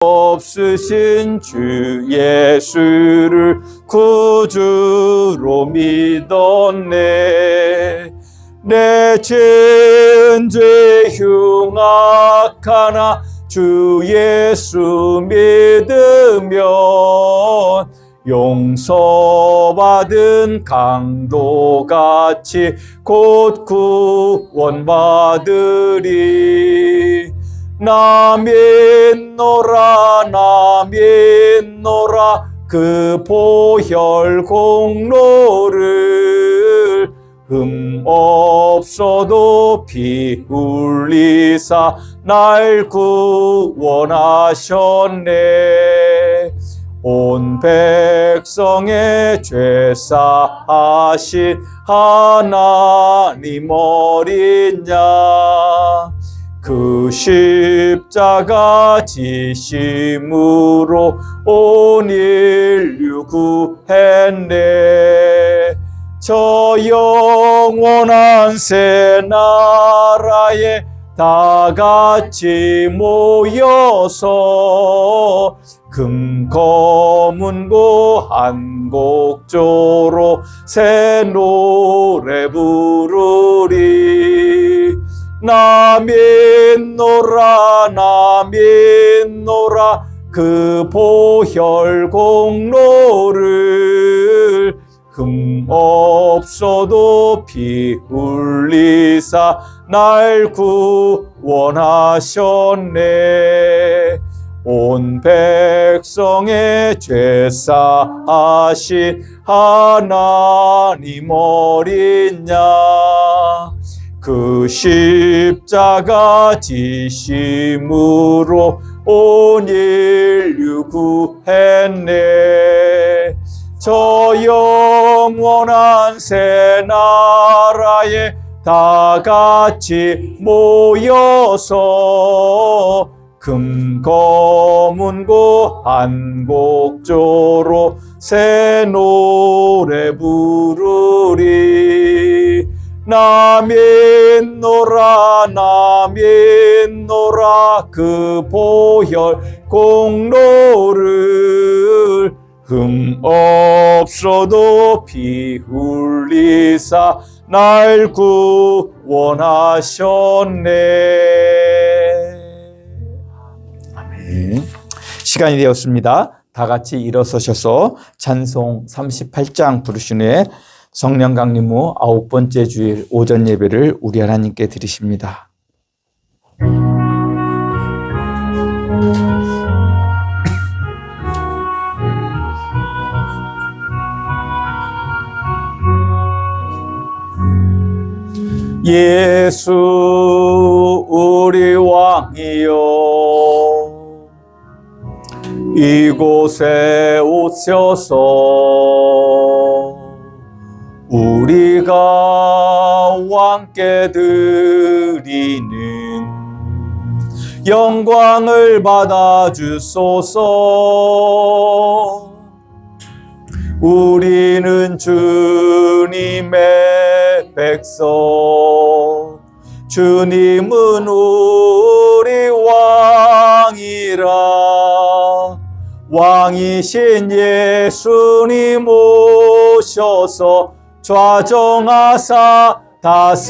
없으신 주 예수를 구주로 믿었네. 내 죄은 죄 흉악하나 주 예수 믿으면 용서받은 강도같이 곧 구원받으리. 나 믿노라 나 믿노라 그 보혈 공로를 없어도 피 흘리사 날 구원하셨네. 온 백성의 죄 사하신 하나님 어린 양, 그 십자가 지심으로 온 인류 구했네. 저 영원한 새 나라에 다 같이 모여서 금검은고 한곡조로 새 노래 부르리. 나 믿노라 나 믿노라 그 보혈 공로를 없어도 피 흘리사 날 구원하셨네. 온 백성의 죄 사하신 하나님 어린 양, 그 십자가 지심으로 온 인류 구했네. 저 영원한 새 나라에 다 같이 모여서 금검은고 한곡조로 새 노래 부르리. 나 믿노라 나 믿노라 그 보혈 공로를 없어도 피 흘리사 날 구원하셨네. 아멘. 시간이 되었습니다. 다 같이 일어서셔서 찬송 38장 부르신 후에 성령 강림 후 9번째 주일 오전 예배를 우리 하나님께 드리십니다. 예수 우리 왕이여, 이곳에 오셔서 우리가 왕께 드리는 영광을 받아 주소서. 우리는 주님의 백성, 주님은 우리 왕이라. 왕이신 예수님 오셔서 좌정하사 다스리소서.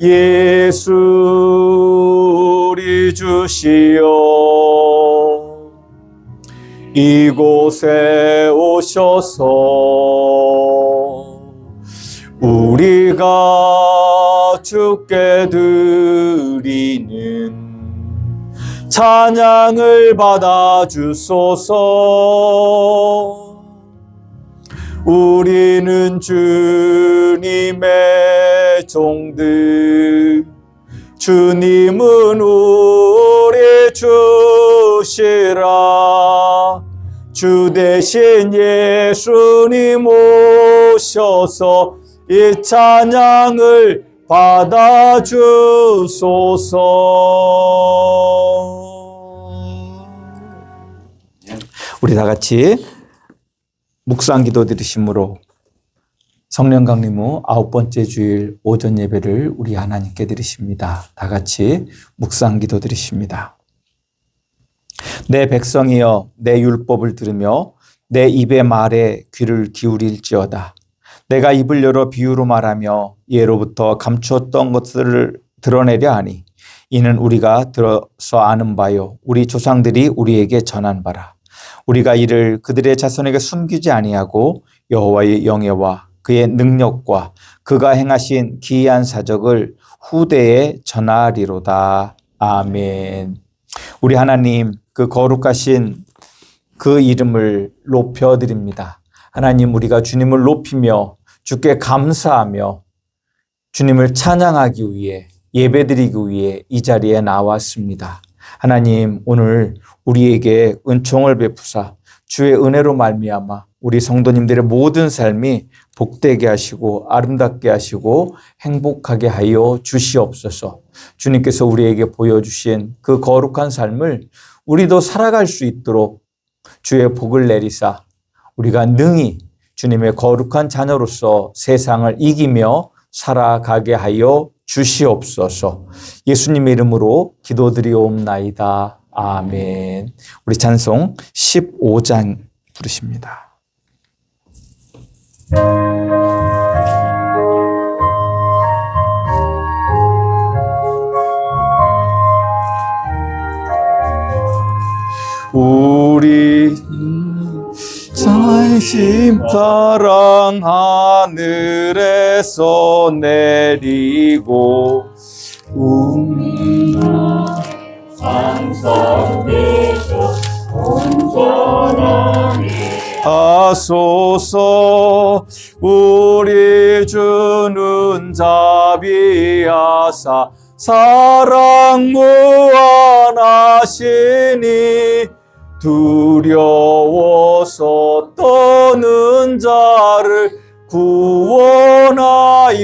예수 우리 주시여, 이곳에 오셔서 우리가 주께 드리는 찬양을 받아 주소서. 우리는 주님의 종들, 주님은 우리 주시라. 주 대신 예수님 오셔서 이 찬양을 받아 주소서. 우리 다 같이 묵상 기도 드리심으로 성령 강림 후 9번째 주일 오전 예배를 우리 하나님께 드리십니다. 다 같이 묵상 기도 드리십니다. 내 백성이여 내 율법을 들으며 내 입의 말에 귀를 기울일지어다. 내가 입을 열어 비유로 말하며 예로부터 감추었던 것들을 드러내려 하니 이는 우리가 들어서 아는 바요 우리 조상들이 우리에게 전한 바라. 우리가 이를 그들의 자손에게 숨기지 아니하고 여호와의 영예와 그의 능력과 그가 행하신 기이한 사적을 후대에 전하리로다. 아멘. 우리 하나님 그 거룩하신 그 이름을 높여드립니다. 하나님 우리가 주님을 높이며 주께 감사하며 주님을 찬양하기 위해 예배드리기 위해 이 자리에 나왔습니다. 하나님 오늘 우리에게 은총을 베푸사 주의 은혜로 말미암아 우리 성도님들의 모든 삶이 복되게 하시고 아름답게 하시고 행복하게 하여 주시옵소서. 주님께서 우리에게 보여주신 그 거룩한 삶을 우리도 살아갈 수 있도록 주의 복을 내리사 우리가 능히 주님의 거룩한 자녀로서 세상을 이기며 살아가게 하여 주시옵소서. 예수님의 이름으로 기도드리옵나이다. 아멘. 우리 찬송 15장 부르십니다. 우리 자심 사랑 하늘에서 내리고 상상되셔 온전하게 하소서. 우리 주는 자비하사 사랑 무한하시니 두려워서 떠는 자를 구원하여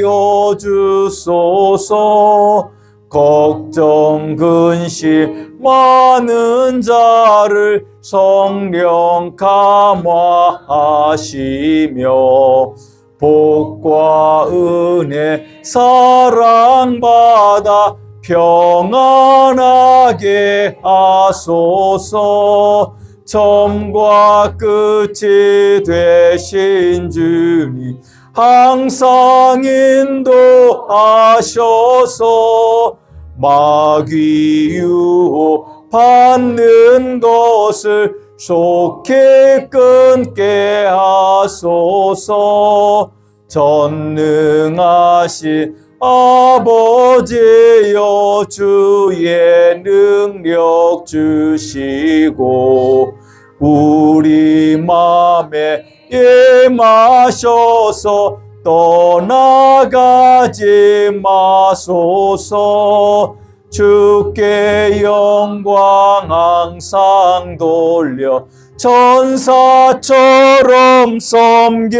주소서. 걱정 근심 많은 자를 성령 감화하시며 복과 은혜 사랑받아 평안하게 하소서. 처음과 끝이 되신 주님 항상 인도하셔서 마귀 유혹 받는 것을 속히 끊게 하소서. 전능하신 아버지여 주의 능력 주시고 우리 맘에 임하셔서 떠나가지 마소서. 주께 영광 항상 돌려 천사처럼 섬기며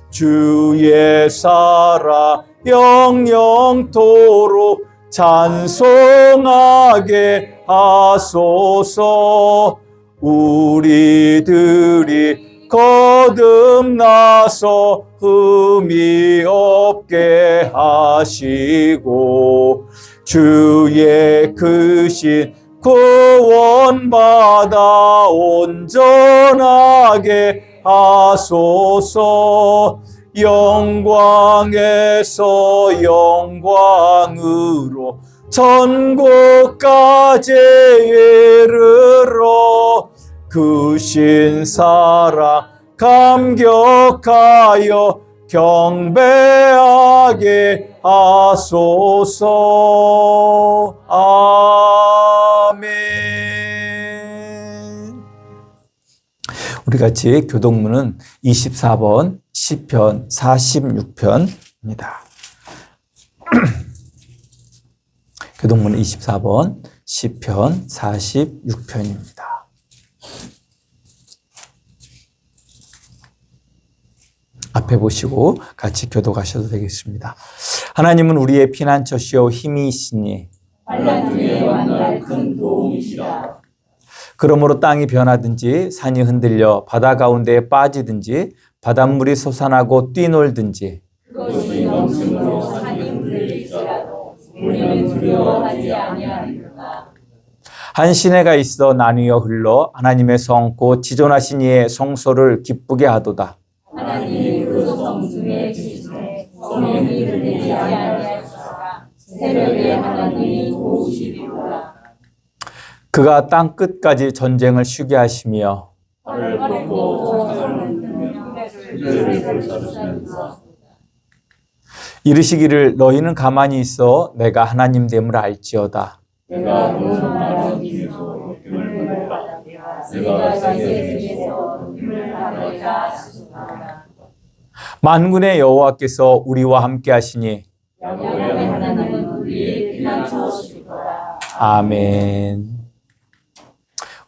주의 사랑 영영토록 찬송하게 하소서. 우리들이 거듭나서 흠이 없게 하시고 주의 크신 구원받아 온전하게 하소서. 영광에서 영광으로 천국까지 이르러 크신 사랑 감격하여 경배하게 하소서. 아멘. 우리 같이 교동문은 24번 시편 46편입니다. 교동문은 24번 시편 46편입니다. 앞에 보시고 같이 교독하셔도 되겠습니다. 하나님은 우리의 피난처시오 힘이시니 환난 중에 완전한 큰 도움이시라. 그러므로 땅이 변하든지 산이 흔들려 바다 가운데에 빠지든지 바닷물이 솟아나고 뛰놀든지 그것이 넘침으로 산이 흔들릴지라도 우리는 두려워하지 아니하리로다. 한 시내가 있어 나뉘어 흘러 하나님의 성 곧 지존하신 이의 성소를 기쁘게 하도다. 하나님이 그 성 중에 계시되 성령이 흔들리지 아니하시리라. 새벽에 하나님이 도우시리로다. 그가 땅 끝까지 전쟁을 쉬게 하시며 활을 꺾고 창을 흔들며 그들을 불사르시리로다. 이르시기를 너희는 가만히 있어 내가 하나님 됨을 알지어다. 내가 온 나라 중에서 힘을 받아 내가 세계 중에서 힘을 받으리라 하시니라. 만군의 여호와께서 우리와 함께 하시니 야곱의 하나님은 우리의 피난처시릴 거라. 아멘.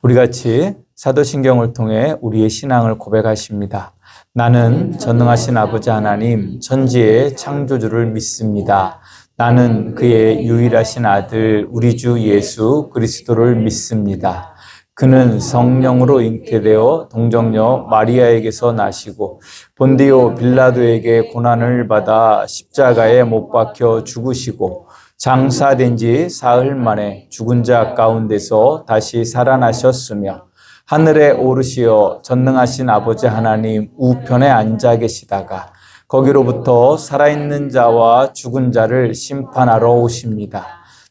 우리 같이 사도신경을 통해 우리의 신앙을 고백하십니다. 나는 전능하신 아버지 하나님 천지의 창조주를 믿습니다. 나는 그의 유일하신 아들 우리 주 예수 그리스도를 믿습니다. 그는 성령으로 잉태되어 동정녀 마리아에게서 나시고 본디오 빌라도에게 고난을 받아 십자가에 못 박혀 죽으시고 장사된 지 사흘 만에 죽은 자 가운데서 다시 살아나셨으며 하늘에 오르시어 전능하신 아버지 하나님 우편에 앉아 계시다가 거기로부터 살아있는 자와 죽은 자를 심판하러 오십니다.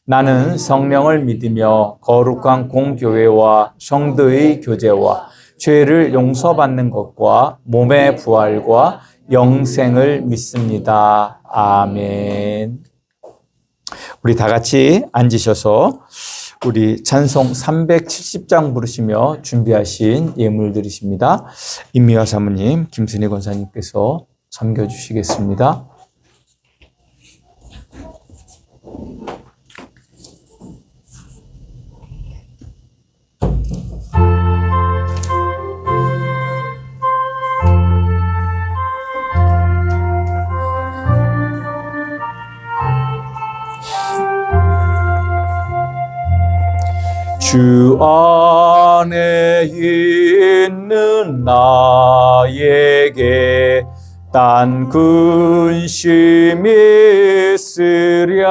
나는 성령을 믿으며 거룩한 공교회와 성도의 교제와 죄를 용서받는 것과 몸의 부활과 영생을 믿습니다. 아멘. 우리 다 같이 앉으셔서 우리 찬송 370장 부르시며 준비하신 예물 드리십니다. 임미화 사모님, 김순희 권사님께서 섬겨주시겠습니다. 주 안에 있는 나에게 딴 근심이 있으랴.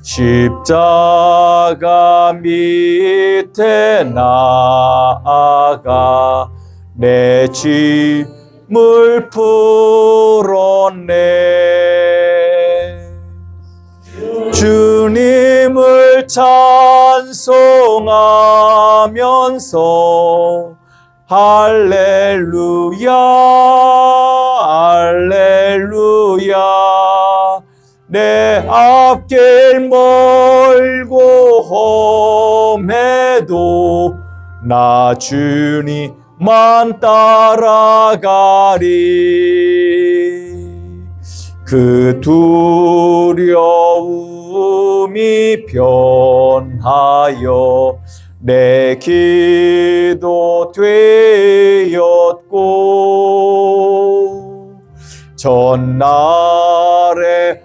십자가 밑에 나아가 내 짐을 풀었네. 주님을 찬송하면서 할렐루야 할렐루야 내 앞길 멀고 험해도 나 주님만 따라가리. 그 두려움이 변하여 내 기도 되었고 전날의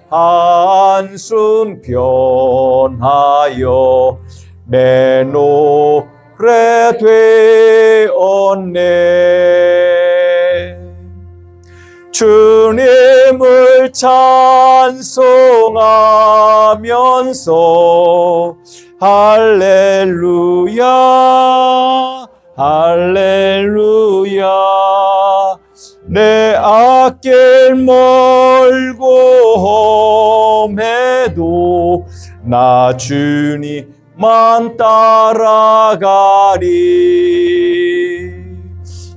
한숨 변하여 내 노래 되었네. 주님을 찬송하면서 할렐루야 할렐루야 내 앞길 멀고 험해도 나 주님만 따라가리.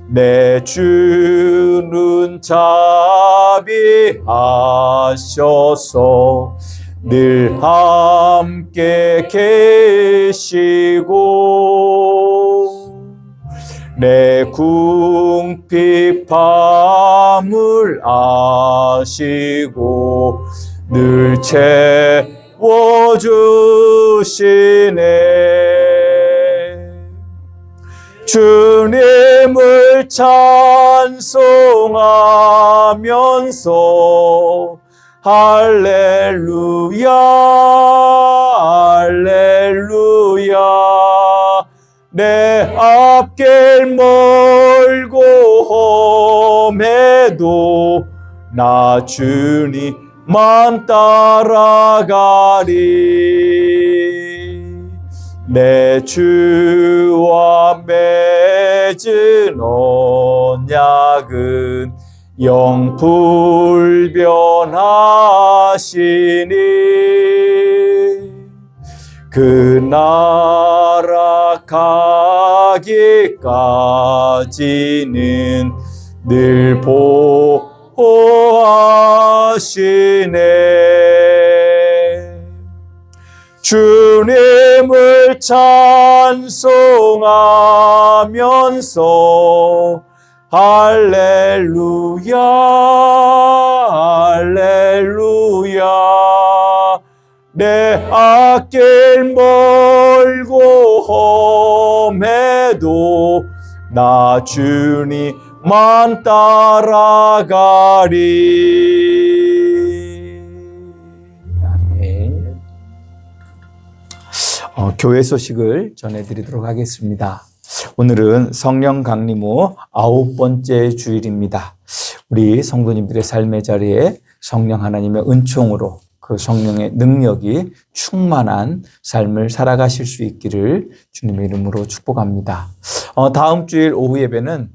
내 주는 자비하셔서 늘 함께 계시고 내 궁핍함을 아시고 늘 채워주시네. 주님을 찬송하면서 할렐루야 할렐루야 내 앞길 멀고 해도 나 주님만 따라가리. 내 주와 맺은 언약은 영불변하시니 그 나라 가기까지는 늘 보호하시네. 주님을 찬송하면서 할렐루야 할렐루야 내 앞길 멀고 험해도 나 주님만 따라가리. 아멘. 교회 소식을 전해드리도록 하겠습니다. 오늘은 성령 강림 후 9번째 주일입니다. 우리 성도님들의 삶의 자리에 성령 하나님의 은총으로 그 성령의 능력이 충만한 삶을 살아가실 수 있기를 주님의 이름으로 축복합니다. 다음 주일 오후 예배는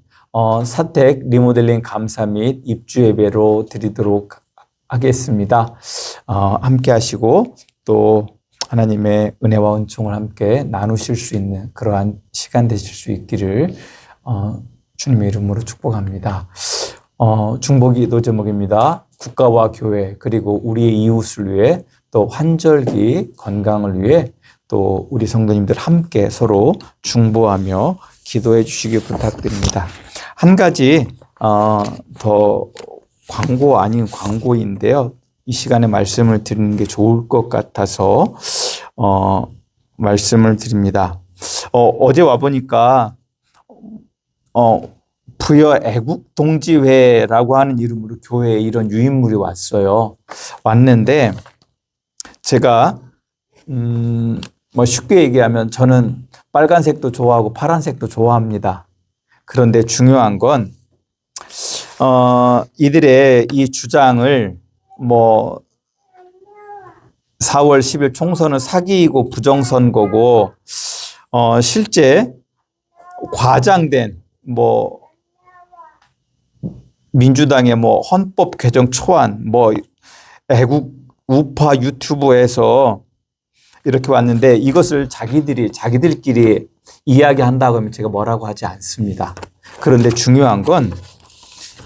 사택 리모델링 감사 및 입주 예배로 드리도록 하겠습니다. 함께 하시고 또 하나님의 은혜와 은총을 함께 나누실 수 있는 그러한 시간 되실 수 있기를 주님의 이름으로 축복합니다. 중보기도 제목입니다. 국가와 교회 그리고 우리의 이웃을 위해 또 환절기 건강을 위해 또 우리 성도님들 함께 서로 중보하며 기도해 주시기 부탁드립니다. 한 가지 더 광고 아닌 광고인데요. 이 시간에 말씀을 드리는 게 좋을 것 같아서 말씀을 드립니다. 어제 와보니까 부여 애국동지회라고 하는 이름으로 교회에 이런 유인물이 왔어요. 왔는데 제가 쉽게 얘기하면 저는 빨간색도 좋아하고 파란색도 좋아합니다. 그런데 중요한 건 이들의 이 주장을 4월 10일 총선은 사기이고 부정선거고 실제 과장된 민주당의 헌법 개정 초안 애국 우파 유튜브에서 이렇게 왔는데 이것을 자기들끼리 이야기한다고 하면 제가 뭐라고 하지 않습니다. 그런데 중요한 건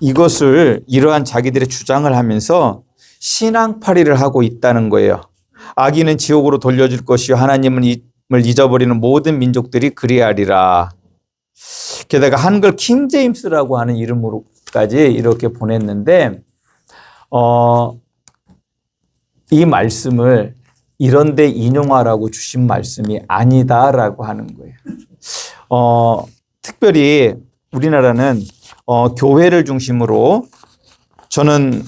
이러한 자기들의 주장을 하면서 신앙팔이를 하고 있다는 거예요. 악인은 지옥으로 돌려줄 것이요 하나님을 잊어버리는 모든 민족들이 그리하리라. 게다가 한글 킹제임스라고 하는 이름으로까지 이렇게 보냈는데 이 말씀을 이런데 인용하라고 주신 말씀이 아니다라고 하는 거예요. 특별히 우리나라는 교회를 중심으로 저는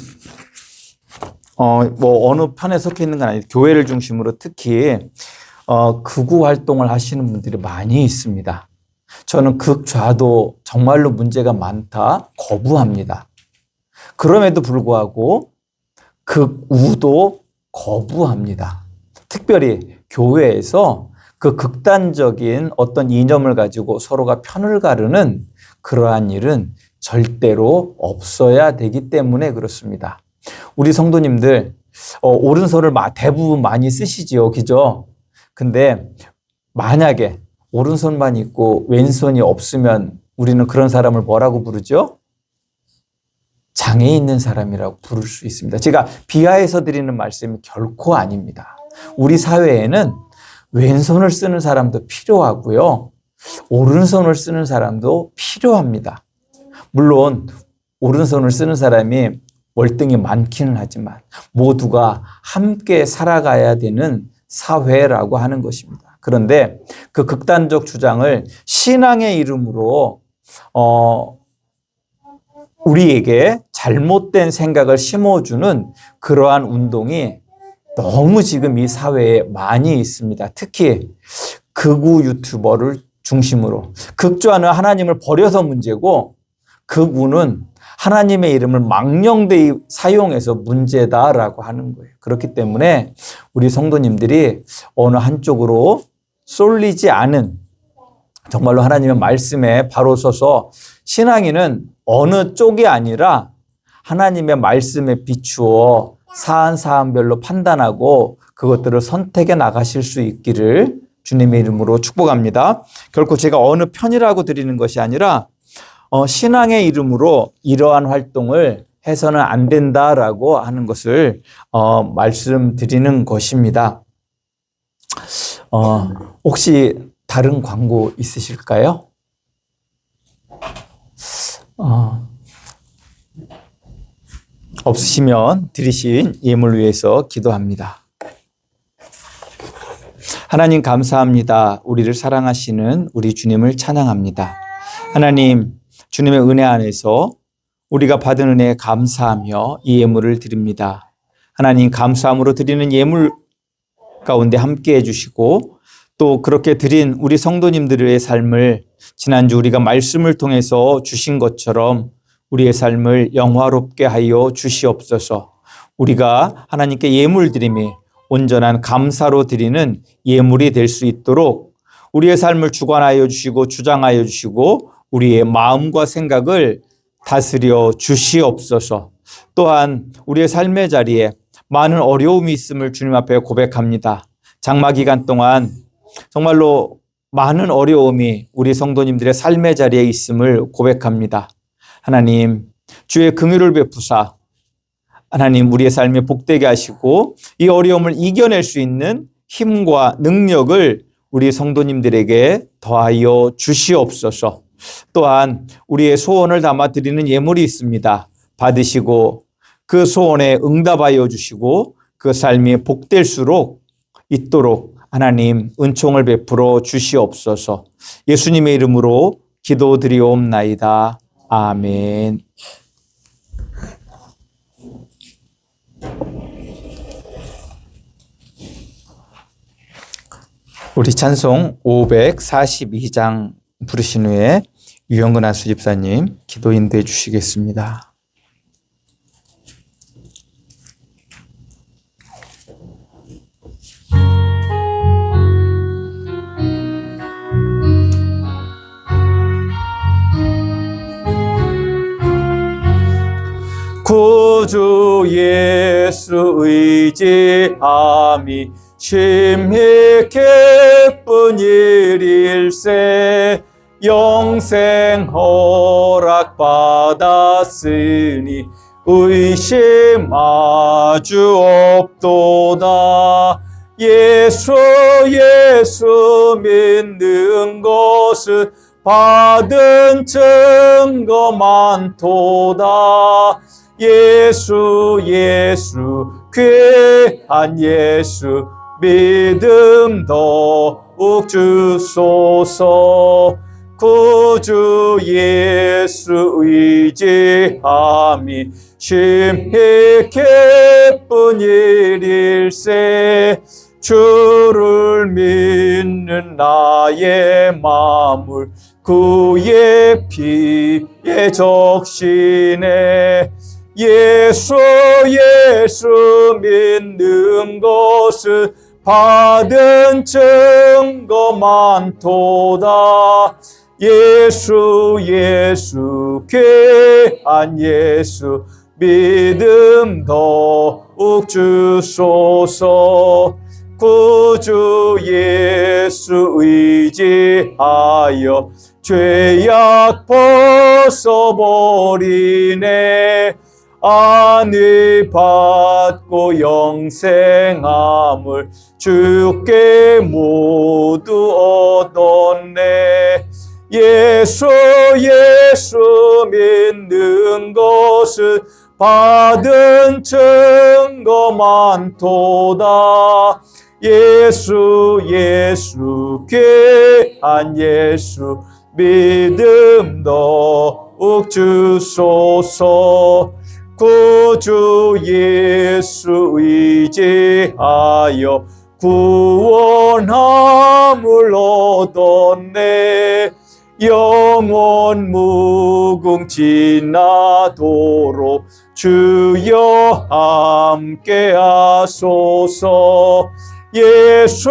어느 편에 속해 있는 건 아니고 교회를 중심으로 특히 극우 활동을 하시는 분들이 많이 있습니다. 저는 극좌도 정말로 문제가 많다 거부합니다. 그럼에도 불구하고 극우도 거부합니다. 특별히 교회에서 그 극단적인 어떤 이념을 가지고 서로가 편을 가르는 그러한 일은 절대로 없어야 되기 때문에 그렇습니다. 우리 성도님들 오른손을 대부분 많이 쓰시지요, 그죠? 근데 만약에 오른손만 있고 왼손이 없으면 우리는 그런 사람을 뭐라고 부르죠? 장애 있는 사람이라고 부를 수 있습니다. 제가 비하해서 드리는 말씀이 결코 아닙니다. 우리 사회에는 왼손을 쓰는 사람도 필요하고요. 오른손을 쓰는 사람도 필요합니다. 물론 오른손을 쓰는 사람이 월등히 많기는 하지만 모두가 함께 살아가야 되는 사회라고 하는 것입니다. 그런데 그 극단적 주장을 신앙의 이름으로 우리에게 잘못된 생각을 심어주는 그러한 운동이 너무 지금 이 사회에 많이 있습니다. 특히 극우 유튜버를 중심으로. 극좌는 하나님을 버려서 문제고 극우는 하나님의 이름을 망령되이 사용해서 문제다라고 하는 거예요. 그렇기 때문에 우리 성도님들이 어느 한쪽으로 쏠리지 않은, 정말로 하나님의 말씀에 바로 서서 신앙인은 어느 쪽이 아니라 하나님의 말씀에 비추어 사안사안별로 판단하고 그것들을 선택해 나가실 수 있기를 주님의 이름으로 축복합니다. 결코 제가 어느 편이라고 드리는 것이 아니라 신앙의 이름으로 이러한 활동을 해서는 안 된다라고 하는 것을 말씀드리는 것입니다. 혹시 다른 광고 있으실까요? 없으시면 드리신 예물 위해서 기도합니다. 하나님 감사합니다. 우리를 사랑하시는 우리 주님을 찬양합니다. 하나님, 주님의 은혜 안에서 우리가 받은 은혜에 감사하며 이 예물을 드립니다. 하나님, 감사함으로 드리는 예물 가운데 함께 해주시고 또 그렇게 드린 우리 성도님들의 삶을 지난주 우리가 말씀을 통해서 주신 것처럼 우리의 삶을 영화롭게 하여 주시옵소서. 우리가 하나님께 예물 드림이 온전한 감사로 드리는 예물이 될 수 있도록 우리의 삶을 주관하여 주시고 주장하여 주시고 우리의 마음과 생각을 다스려 주시옵소서. 또한 우리의 삶의 자리에 많은 어려움이 있음을 주님 앞에 고백합니다. 장마 기간 동안 정말로 많은 어려움이 우리 성도님들의 삶의 자리에 있음을 고백합니다. 하나님, 주의 긍휼을 베푸사 하나님 우리의 삶에 복되게 하시고 이 어려움을 이겨낼 수 있는 힘과 능력을 우리 성도님들에게 더하여 주시옵소서. 또한 우리의 소원을 담아 드리는 예물이 있습니다. 받으시고 그 소원에 응답하여 주시고 그 삶이 복될수록 있도록 하나님 은총을 베풀어 주시옵소서. 예수님의 이름으로 기도드리옵나이다. 아멘. 우리 찬송 542장 부르신 후에 유영근 안수집사님 기도 인도해 주시겠습니다. 구주 예수 의지함이 심히 기쁜 일일세. 영생 허락 받았으니 의심 아주 없도다. 예수 믿는 것은 받은 증거 많도다. 예수 귀한 예수 믿음 더욱 주소서. 구주 예수 의지함이 심히 기쁜 일일세. 주를 믿는 나의 마음을 그의 피에 적시네. 예수 믿는 것은 받은 증거 많도다. 예수 귀한 예수 믿음 더욱 주소서. 구주 예수 의지하여 죄악 벗어버리네. 안위 받고 영생함을 주께 모두 얻었네. 예수 믿는 것은 받은 증거 많도다. 예수 귀한 예수 믿음 더욱 주소서. 구주 예수 의지하여 구원함을 얻었네. 영원 무궁지나도록 주여 함께 하소서. 예수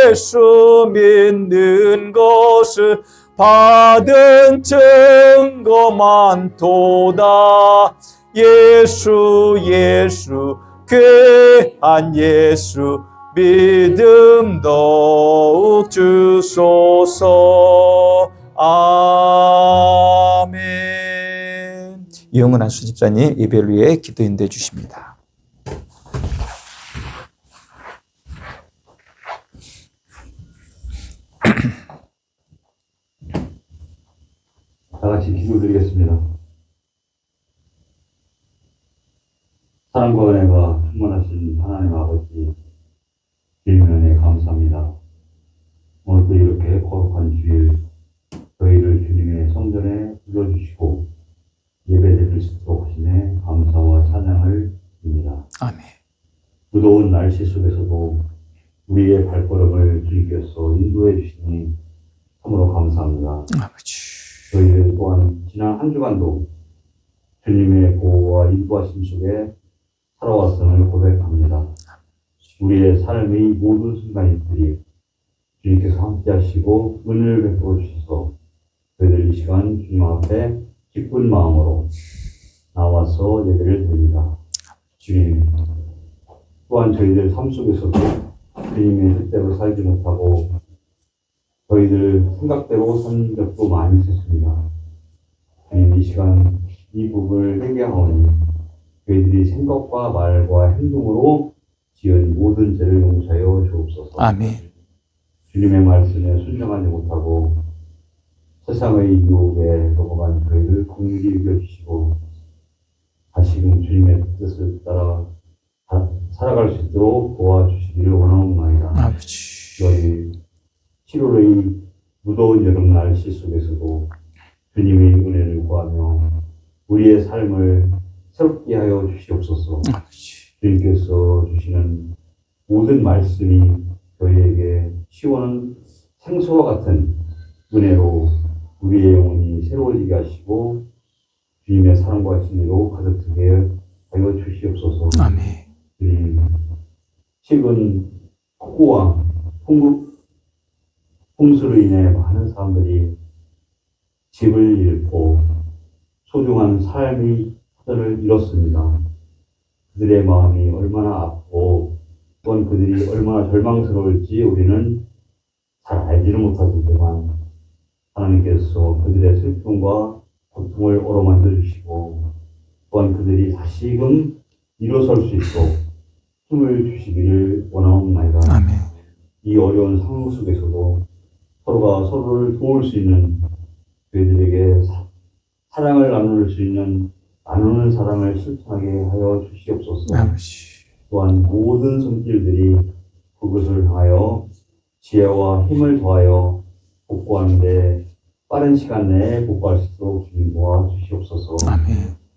예수 믿는 것을 받은 증거 많도다. 예수 예수 귀한 예수 믿음 더욱 주소서. 아멘. 이영은한 수집사님 예배를 위해 기도 인도해 주십니다. 다 같이 기도드리겠습니다. 사랑과 은혜가 충만하신 하나님 아버지, 주님의 은혜 감사합니다. 오늘도 이렇게 거룩한 주일, 저희를 주님의 성전에 불러주시고 예배드릴 수 있도록 하시네 감사와 찬양을 드립니다. 아멘. 무더운 날씨 속에서도 우리의 발걸음을 주님께서 인도해 주시니 참으로 감사합니다. 아버지. 저희들 또한 지난 한 주간도 주님의 보호와 인도하심 속에 살아왔음을 고백합니다. 우리의 삶의 모든 순간들이 주님께서 함께 하시고 은혜를 베풀어 주셔서 저희들 이 시간 주님 앞에 기쁜 마음으로 나와서 예배를 드립니다. 주님, 또한 저희들 삶 속에서도 주님의 뜻대로 살지 못하고 저희들 생각대로 산 적도 많이 있었습니다. 주님, 이 시간 이 부분을 회개하오니 저희들이 생각과 말과 행동으로 지은 모든 죄를 용서하여 주옵소서. 아멘. 주님의 말씀에 순종하지 못하고 세상의 유혹에 넘어간 저희를 긍휼히 여겨주시고 다시금 주님의 뜻을 따라 살아갈 수 있도록 도와주시기를 원하옵나이다. 아버지. 저희 7월의 무더운 여름 날씨 속에서도 주님의 은혜를 구하며 우리의 삶을 새롭게 하여 주시옵소서. 아버지. 주님께서 주시는 모든 말씀이 저희에게 시원한 생수와 같은 은혜로 우리의 영혼이 새로워지게 하시고 주님의 사랑과 진리로 가득하게 하여 주시옵소서. 아멘. 주님, 최근 폭우와 홍수로 인해 많은 사람들이 집을 잃고 소중한 삶의 터전을 잃었습니다. 그들의 마음이 얼마나 아프고 또한 그들이 얼마나 절망스러울지 우리는 잘 알지는 못하지만 하나님께서 그들의 슬픔과 고통을 어루만져 주시고 또한 그들이 다시금 일어설 수 있도록 힘을 주시기를 원하옵나이다. 아멘. 이 어려운 상황 속에서도 서로가 서로를 도울 수 있는 저희들에게 사랑을 나눌 수 있는 나누는 사랑을 실천하게 하여 주시옵소서. 아버지. 또한 모든 손길들이 그것을 향하여 지혜와 힘을 더하여 복구하는데 빠른 시간 내에 복구할 수 있도록 주님 도와주시옵소서. 아멘.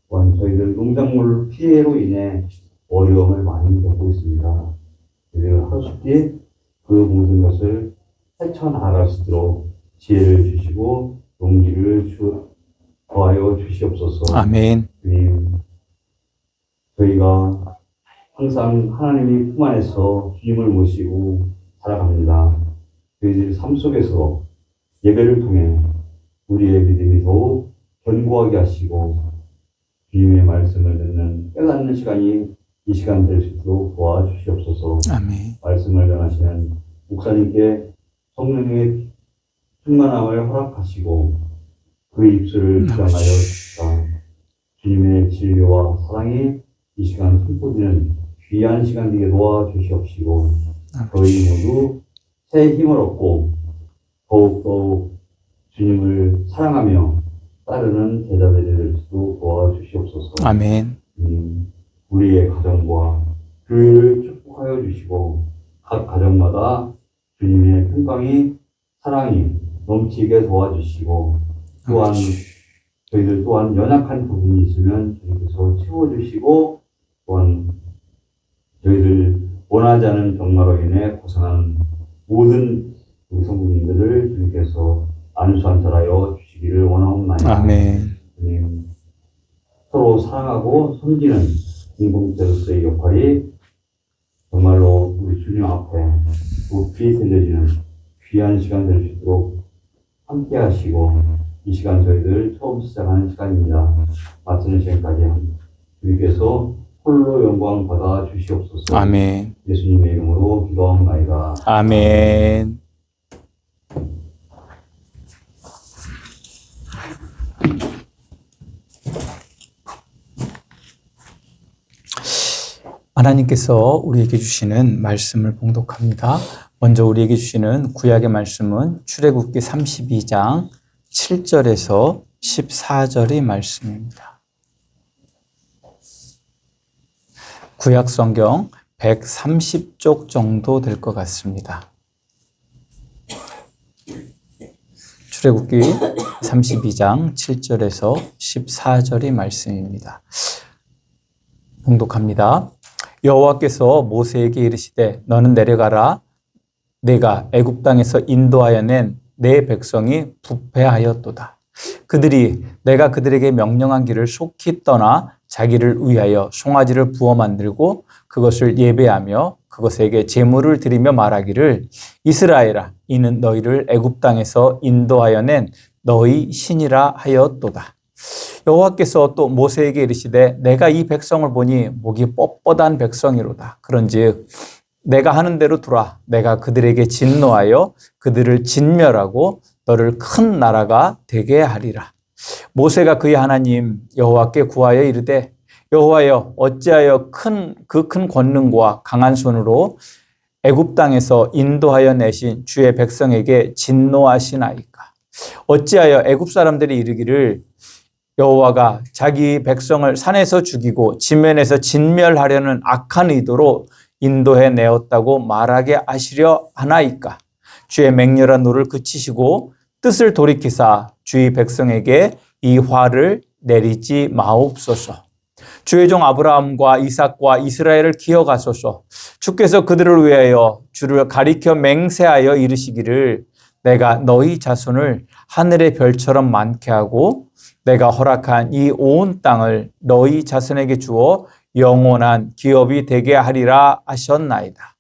또한 저희들 농작물 피해로 인해 어려움을 많이 겪고 있습니다. 저희들 하루속히 그 모든 것을 헤쳐나갈 수 있도록 지혜를 주시고 용기를 더하여 주시옵소서. 아멘. 주님, 저희가 항상 하나님의 품 안에서 주님을 모시고 살아갑니다. 저희들 삶 속에서 예배를 통해 우리의 믿음이 더욱 견고하게 하시고 주님의 말씀을 듣는 깨닫는 시간이 이 시간 될 수 있도록 도와주시옵소서. 아멘. 말씀을 전하시는 목사님께 성령의 충만함을 허락하시고 그 입술을 주장하여 주시다. 주님의 진리와 사랑이 이 시간 선포되는 귀한 시간 되게 도와주시옵시고 저희 모두 새 힘을 얻고 더욱더욱 주님을 사랑하며 따르는 제자들이 될 수 도와주시옵소서. 아멘. 우리의 가정과 교회를 축복하여 주시고 각 가정마다 주님의 평강이 사랑이 넘치게 도와주시고 또한 저희들 또한 연약한 부분이 있으면 주님께서 채워주시고 또한 저희들 원하지 않은 병마로 인해 고생하는 모든 우리 성도님들을 주님께서 안수한 자라여 주시기를 원하옵나이다. 아멘. 주님, 서로 사랑하고 섬기는 공동체로서의 역할이 정말로 우리 주님 앞에 높이 들려지는 귀한 시간 될 수 있도록 함께 하시고, 이 시간 저희들 처음 시작하는 시간입니다. 마치는 시간까지 주님께서 홀로 영광 받아 주시옵소서. 아멘. 예수님의 이름으로 기도하옵나이다. 아멘. 하나님께서 우리에게 주시는 말씀을 봉독합니다. 먼저 우리에게 주시는 구약의 말씀은 출애굽기 32장 7절에서 14절의 말씀입니다. 구약 성경 130쪽 정도 될 것 같습니다. 출애굽기 32장 7절에서 14절의 말씀입니다. 봉독합니다. 여호와께서 모세에게 이르시되 너는 내려가라. 내가 애굽 땅에서 인도하여 낸 내 백성이 부패하였도다. 그들이 내가 그들에게 명령한 길을 속히 떠나 자기를 위하여 송아지를 부어 만들고 그것을 예배하며 그것에게 제물을 드리며 말하기를 이스라엘아 이는 너희를 애굽 땅에서 인도하여 낸 너희 신이라 하였도다. 여호와께서 또 모세에게 이르시되 내가 이 백성을 보니 목이 뻣뻣한 백성이로다. 그런즉 내가 하는 대로 두라. 내가 그들에게 진노하여 그들을 진멸하고 너를 큰 나라가 되게 하리라. 모세가 그의 하나님 여호와께 구하여 이르되 여호와여 어찌하여 그 큰 권능과 강한 손으로 애굽 땅에서 인도하여 내신 주의 백성에게 진노하시나이까. 어찌하여 애굽 사람들이 이르기를 여호와가 자기 백성을 산에서 죽이고 지면에서 진멸하려는 악한 의도로 인도해 내었다고 말하게 하시려 하나이까. 주의 맹렬한 노를 그치시고 뜻을 돌이키사 주의 백성에게 이 화를 내리지 마옵소서. 주의 종 아브라함과 이삭과 이스라엘을 기억하소서. 주께서 그들을 위하여 주를 가리켜 맹세하여 이르시기를 내가 너희 자손을 하늘의 별처럼 많게 하고 내가 허락한 이 온 땅을 너희 자손에게 주어 영원한 기업이 되게 하리라 하셨나이다.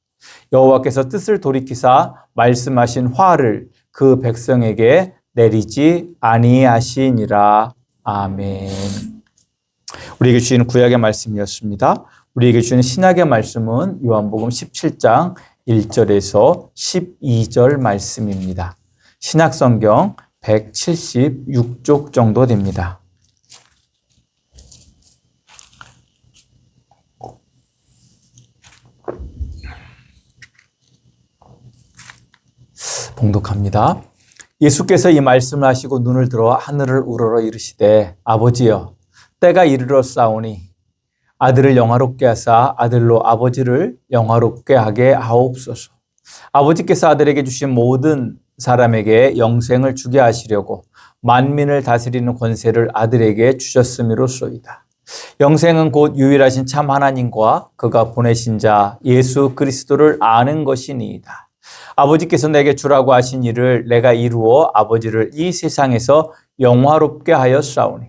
여호와께서 뜻을 돌이키사 말씀하신 화를 그 백성에게 내리지 아니하시니라. 아멘. 우리에게 주시는 구약의 말씀이었습니다. 우리에게 주시는 신약의 말씀은 요한복음 17장 1절에서 12절 말씀입니다. 신약성경 176쪽 정도 됩니다. 봉독합니다. 예수께서 이 말씀을 하시고 눈을 들어 하늘을 우러러 이르시되 아버지여 때가 이르렀사오니 아들을 영화롭게 하사 아들로 아버지를 영화롭게 하게 하옵소서. 아버지께서 아들에게 주신 모든 사람에게 영생을 주게 하시려고 만민을 다스리는 권세를 아들에게 주셨음이로소이다. 영생은 곧 유일하신 참 하나님과 그가 보내신 자 예수 그리스도를 아는 것이니이다. 아버지께서 내게 주라고 하신 일을 내가 이루어 아버지를 이 세상에서 영화롭게 하였사오니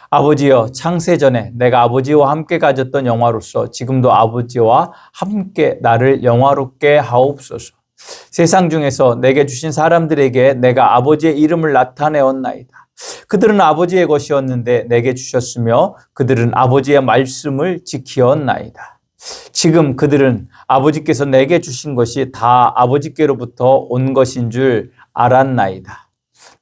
아버지여 창세전에 내가 아버지와 함께 가졌던 영화로서 지금도 아버지와 함께 나를 영화롭게 하옵소서. 세상 중에서 내게 주신 사람들에게 내가 아버지의 이름을 나타내었나이다. 그들은 아버지의 것이었는데 내게 주셨으며 그들은 아버지의 말씀을 지키었나이다. 지금 그들은 아버지께서 내게 주신 것이 다 아버지께로부터 온 것인 줄 알았나이다.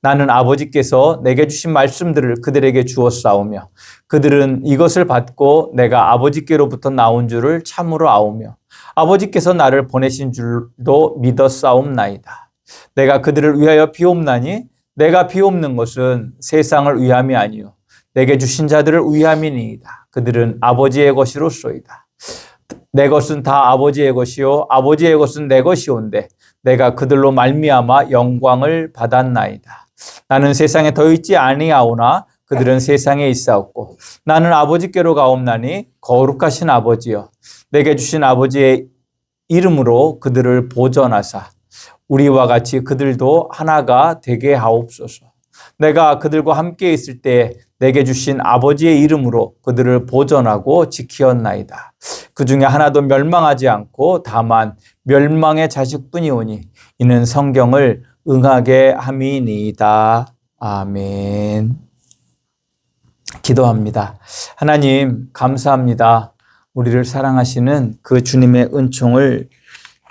나는 아버지께서 내게 주신 말씀들을 그들에게 주었사오며 그들은 이것을 받고 내가 아버지께로부터 나온 줄을 참으로 아오며 아버지께서 나를 보내신 줄도 믿었사옵나이다. 내가 그들을 위하여 비옵나니 내가 비옵는 것은 세상을 위함이 아니요 내게 주신 자들을 위함이니이다. 그들은 아버지의 것이로소이다. 내 것은 다 아버지의 것이요 아버지의 것은 내 것이온데 내가 그들로 말미암아 영광을 받았나이다. 나는 세상에 더 있지 아니하오나 그들은 세상에 있사옵고 나는 아버지께로 가옵나니 거룩하신 아버지여 내게 주신 아버지의 이름으로 그들을 보전하사 우리와 같이 그들도 하나가 되게 하옵소서. 내가 그들과 함께 있을 때 내게 주신 아버지의 이름으로 그들을 보존하고 지키었나이다. 그 중에 하나도 멸망하지 않고 다만 멸망의 자식뿐이오니 이는 성경을 응하게 함이니이다. 아멘. 기도합니다. 하나님 감사합니다. 우리를 사랑하시는 그 주님의 은총을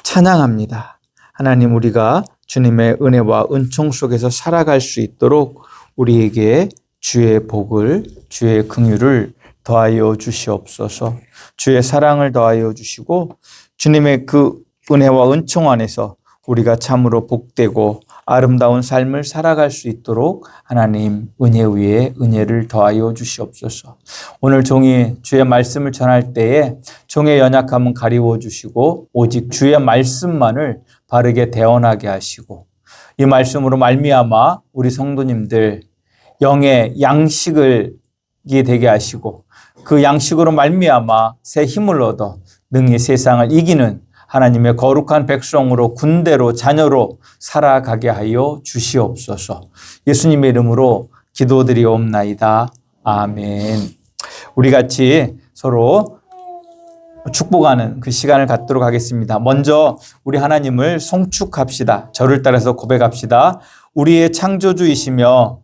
찬양합니다. 하나님, 우리가 주님의 은혜와 은총 속에서 살아갈 수 있도록 우리에게 주의 복을, 주의 긍휼을 더하여 주시옵소서. 주의 사랑을 더하여 주시고 주님의 그 은혜와 은총 안에서 우리가 참으로 복되고 아름다운 삶을 살아갈 수 있도록 하나님 은혜 위에 은혜를 더하여 주시옵소서. 오늘 종이 주의 말씀을 전할 때에 종의 연약함은 가리워 주시고 오직 주의 말씀만을 바르게 대언하게 하시고 이 말씀으로 말미암아 우리 성도님들 영의 양식을 되게 하시고 그 양식으로 말미암아 새 힘을 얻어 능히 세상을 이기는 하나님의 거룩한 백성으로 군대로 자녀로 살아가게 하여 주시옵소서. 예수님의 이름으로 기도드리옵나이다. 아멘. 우리 같이 서로 축복하는 그 시간을 갖도록 하겠습니다. 먼저 우리 하나님을 송축합시다. 저를 따라서 고백합시다. 우리의 창조주이시며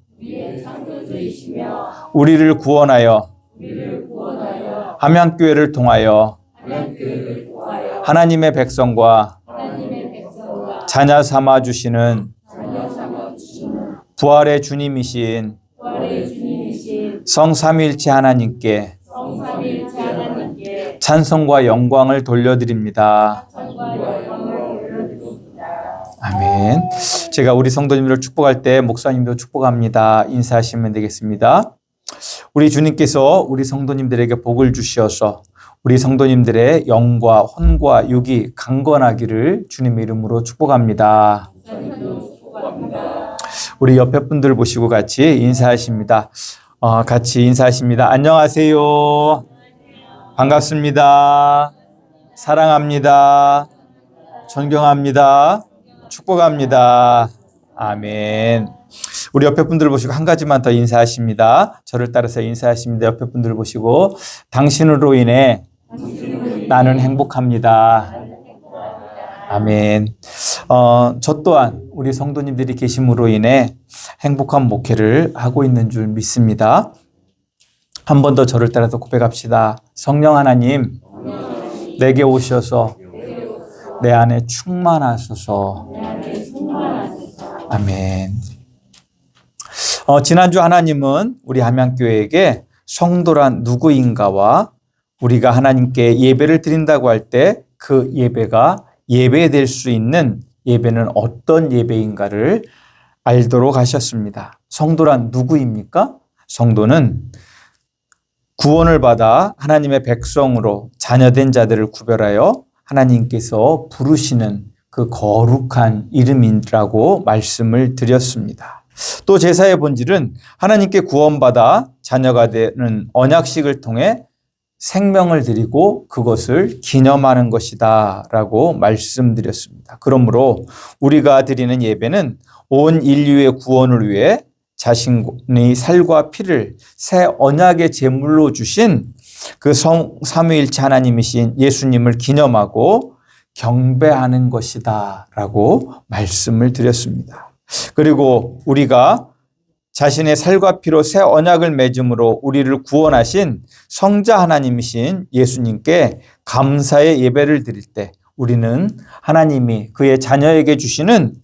우리를 구원하여 함양교회를 통하여 하나님의 백성과 자녀 삼아 주시는 부활의 주님이신 성삼위일체 하나님께 찬송과 영광을 돌려드립니다. 아멘. 제가 우리 성도님들을 축복할 때 목사님도 축복합니다. 인사하시면 되겠습니다. 우리 주님께서 우리 성도님들에게 복을 주시어서 우리 성도님들의 영과 혼과 육이 강건하기를 주님의 이름으로 축복합니다. 우리 옆에 분들 보시고 같이 인사하십니다. 같이 인사하십니다. 안녕하세요. 반갑습니다. 사랑합니다. 존경합니다. 축복합니다. 아멘. 우리 옆에 분들 보시고 한 가지만 더 인사하십니다. 저를 따라서 인사하십니다. 옆에 분들 보시고 당신으로 인해 나는 행복합니다. 아멘. 저 또한 우리 성도님들이 계심으로 인해 행복한 목회를 하고 있는 줄 믿습니다. 한 번 더 저를 따라서 고백합시다. 성령 하나님, 내게 오셔서 내 안에 충만하소서. 아멘. 지난주 하나님은 우리 함양교회에게 성도란 누구인가와 우리가 하나님께 예배를 드린다고 할 때 그 예배가 예배될 수 있는 예배는 어떤 예배인가를 알도록 하셨습니다. 성도란 누구입니까? 성도는 구원을 받아 하나님의 백성으로 자녀된 자들을 구별하여 하나님께서 부르시는 그 거룩한 이름이라고 말씀을 드렸습니다. 또 제사의 본질은 하나님께 구원받아 자녀가 되는 언약식을 통해 생명을 드리고 그것을 기념하는 것이다 라고 말씀드렸습니다. 그러므로 우리가 드리는 예배는 온 인류의 구원을 위해 자신의 살과 피를 새 언약의 제물로 주신 그 삼위일체 하나님이신 예수님을 기념하고 경배하는 것이다 라고 말씀을 드렸습니다. 그리고 우리가 자신의 살과 피로 새 언약을 맺음으로 우리를 구원하신 성자 하나님이신 예수님께 감사의 예배를 드릴 때 우리는 하나님이 그의 자녀에게 주시는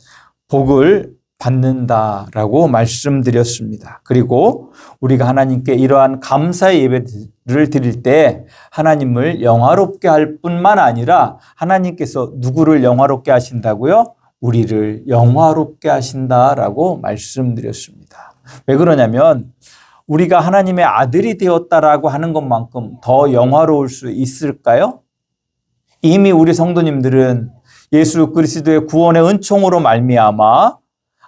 복을 받는다라고 말씀드렸습니다. 그리고 우리가 하나님께 이러한 감사의 예배를 드릴 때 하나님을 영화롭게 할 뿐만 아니라 하나님께서 누구를 영화롭게 하신다고요? 우리를 영화롭게 하신다라고 말씀드렸습니다. 왜 그러냐면 우리가 하나님의 아들이 되었다라고 하는 것만큼 더 영화로울 수 있을까요? 이미 우리 성도님들은 예수 그리스도의 구원의 은총으로 말미암아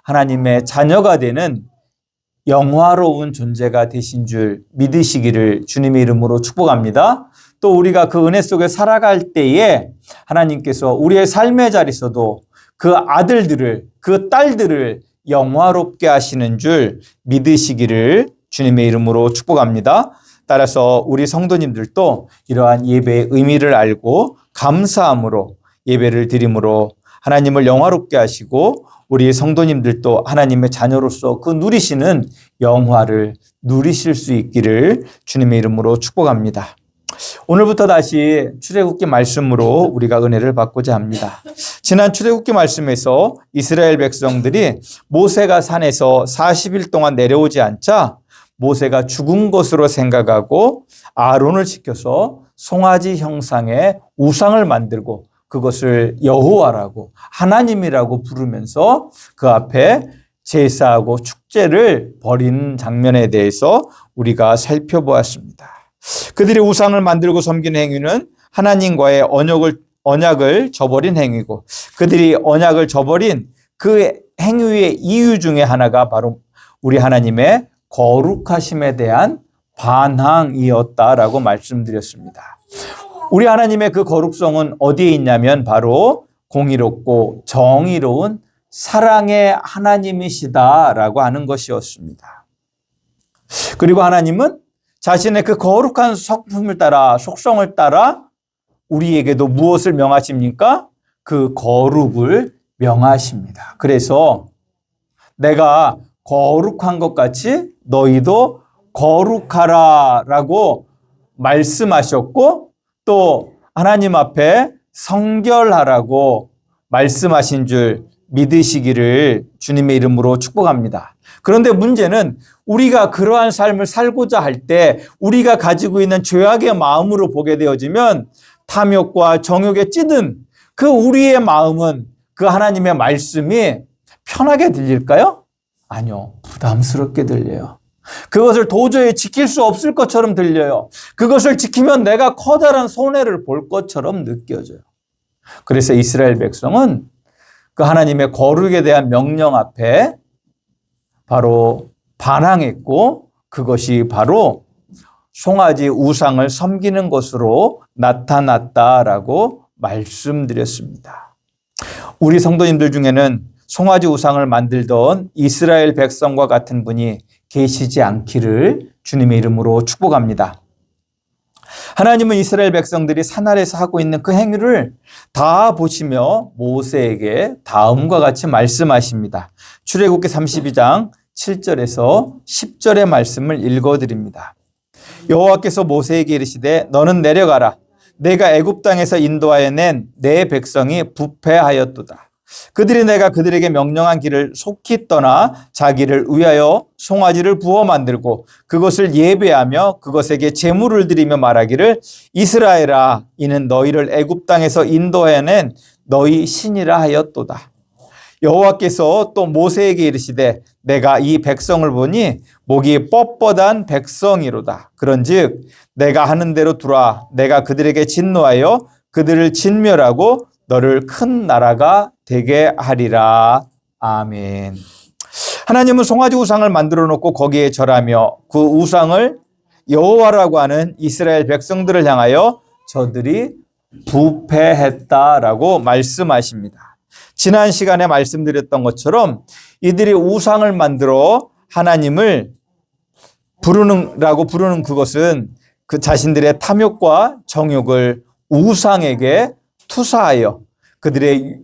하나님의 자녀가 되는 영화로운 존재가 되신 줄 믿으시기를 주님의 이름으로 축복합니다. 또 우리가 그 은혜 속에 살아갈 때에 하나님께서 우리의 삶의 자리에서도 그 아들들을, 그 딸들을 영화롭게 하시는 줄 믿으시기를 주님의 이름으로 축복합니다. 따라서 우리 성도님들도 이러한 예배의 의미를 알고 감사함으로 예배를 드림으로 하나님을 영화롭게 하시고 우리 성도님들도 하나님의 자녀로서 그 누리시는 영화를 누리실 수 있기를 주님의 이름으로 축복합니다. 오늘부터 다시 출애굽기 말씀으로 우리가 은혜를 받고자 합니다. 지난 출애굽기 말씀에서 이스라엘 백성들이 모세가 산에서 40일 동안 내려오지 않자 모세가 죽은 것으로 생각하고 아론을 지켜서 송아지 형상의 우상을 만들고 그것을 여호와라고 하나님이라고 부르면서 그 앞에 제사하고 축제를 벌이는 장면에 대해서 우리가 살펴보았습니다. 그들이 우상을 만들고 섬기는 행위는 하나님과의 언약을 저버린 행위고 그들이 언약을 저버린 그 행위의 이유 중에 하나가 바로 우리 하나님의 거룩하심에 대한 반항이었다라고 말씀드렸습니다. 우리 하나님의 그 거룩성은 어디에 있냐면 바로 공의롭고 정의로운 사랑의 하나님이시다라고 하는 것이었습니다. 그리고 하나님은 자신의 그 거룩한 성품을 따라 속성을 따라 우리에게도 무엇을 명하십니까? 그 거룩을 명하십니다. 그래서 내가 거룩한 것 같이 너희도 거룩하라라고 말씀하셨고 또 하나님 앞에 성결하라고 말씀하신 줄 믿으시기를 주님의 이름으로 축복합니다. 그런데 문제는 우리가 그러한 삶을 살고자 할 때 우리가 가지고 있는 죄악의 마음으로 보게 되어지면 탐욕과 정욕에 찌든 그 우리의 마음은 그 하나님의 말씀이 편하게 들릴까요? 아니요. 부담스럽게 들려요. 그것을 도저히 지킬 수 없을 것처럼 들려요. 그것을 지키면 내가 커다란 손해를 볼 것처럼 느껴져요. 그래서 이스라엘 백성은 그 하나님의 거룩에 대한 명령 앞에 바로 반항했고 그것이 바로 송아지 우상을 섬기는 것으로 나타났다라고 말씀드렸습니다. 우리 성도님들 중에는 송아지 우상을 만들던 이스라엘 백성과 같은 분이 계시지 않기를 주님의 이름으로 축복합니다. 하나님은 이스라엘 백성들이 산 아래에서 하고 있는 그 행위를 다 보시며 모세에게 다음과 같이 말씀하십니다. 출애굽기 32장 7절에서 10절의 말씀을 읽어드립니다. 여호와께서 모세에게 이르시되 너는 내려가라. 내가 애굽 땅에서 인도하여 낸 내 백성이 부패하였도다. 그들이 내가 그들에게 명령한 길을 속히 떠나 자기를 위하여 송아지를 부어 만들고 그것을 예배하며 그것에게 제물을 드리며 말하기를 이스라엘아 이는 너희를 애굽 땅에서 인도하여 낸 너희 신이라 하였도다. 여호와께서 또 모세에게 이르시되 내가 이 백성을 보니 목이 뻣뻣한 백성이로다. 그런즉 내가 하는 대로 두라. 내가 그들에게 진노하여 그들을 진멸하고 너를 큰 나라가 되게 하리라. 아멘. 하나님은 송아지 우상을 만들어 놓고 거기에 절하며 그 우상을 여호와라고 하는 이스라엘 백성들을 향하여 저들이 부패했다라고 말씀하십니다. 지난 시간에 말씀드렸던 것처럼 이들이 우상을 만들어 하나님을 부르는 그것은 그 자신들의 탐욕과 정욕을 우상에게 투사하여 그들의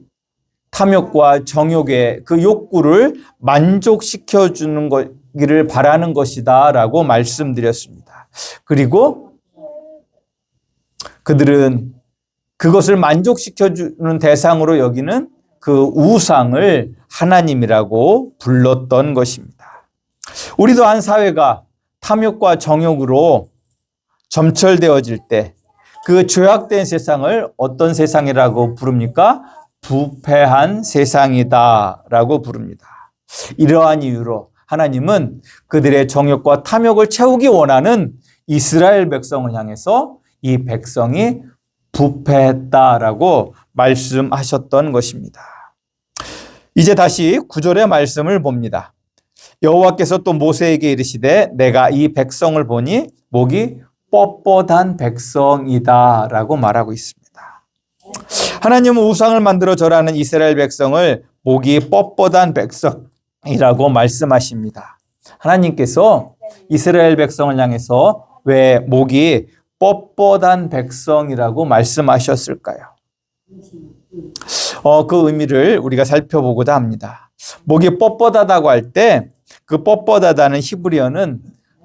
탐욕과 정욕의 그 욕구를 만족시켜 주는 것을 바라는 것이다라고 말씀드렸습니다. 그리고 그들은 그것을 만족시켜 주는 대상으로 여기는 그 우상을 하나님이라고 불렀던 것입니다. 우리도 한 사회가 탐욕과 정욕으로 점철되어질 때 그 죄악된 세상을 어떤 세상이라고 부릅니까? 부패한 세상이다라고 부릅니다. 이러한 이유로 하나님은 그들의 정욕과 탐욕을 채우기 원하는 이스라엘 백성을 향해서 이 백성이 부패했다라고 말씀하셨던 것입니다. 이제 다시 9절의 말씀을 봅니다. 여호와께서 또 모세에게 이르시되 내가 이 백성을 보니 목이 뻣뻣한 백성이다 라고 말하고 있습니다. 하나님은 우상을 만들어 절하는 이스라엘 백성을 목이 뻣뻣한 백성이라고 말씀하십니다. 하나님께서 이스라엘 백성을 향해서 왜 목이 뻣뻣한 백성이라고 말씀하셨을까요? 그 의미를 우리가 살펴보고자 합니다. 목이 뻣뻣하다고 할 때 그 뻣뻣하다는 히브리어는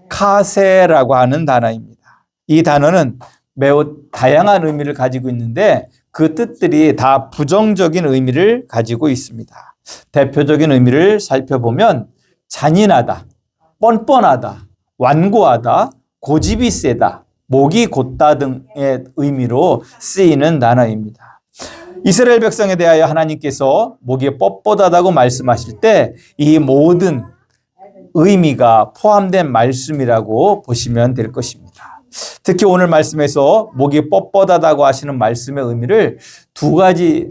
카세라고 하는 단어입니다. 이 단어는 매우 다양한 의미를 가지고 있는데 그 뜻들이 다 부정적인 의미를 가지고 있습니다. 대표적인 의미를 살펴보면 잔인하다, 뻔뻔하다, 완고하다, 고집이 세다, 목이 곧다 등의 의미로 쓰이는 단어입니다. 이스라엘 백성에 대하여 하나님께서 목이 뻣뻣하다고 말씀하실 때 이 모든 의미가 포함된 말씀이라고 보시면 될 것입니다. 특히 오늘 말씀에서 목이 뻣뻣하다고 하시는 말씀의 의미를 두 가지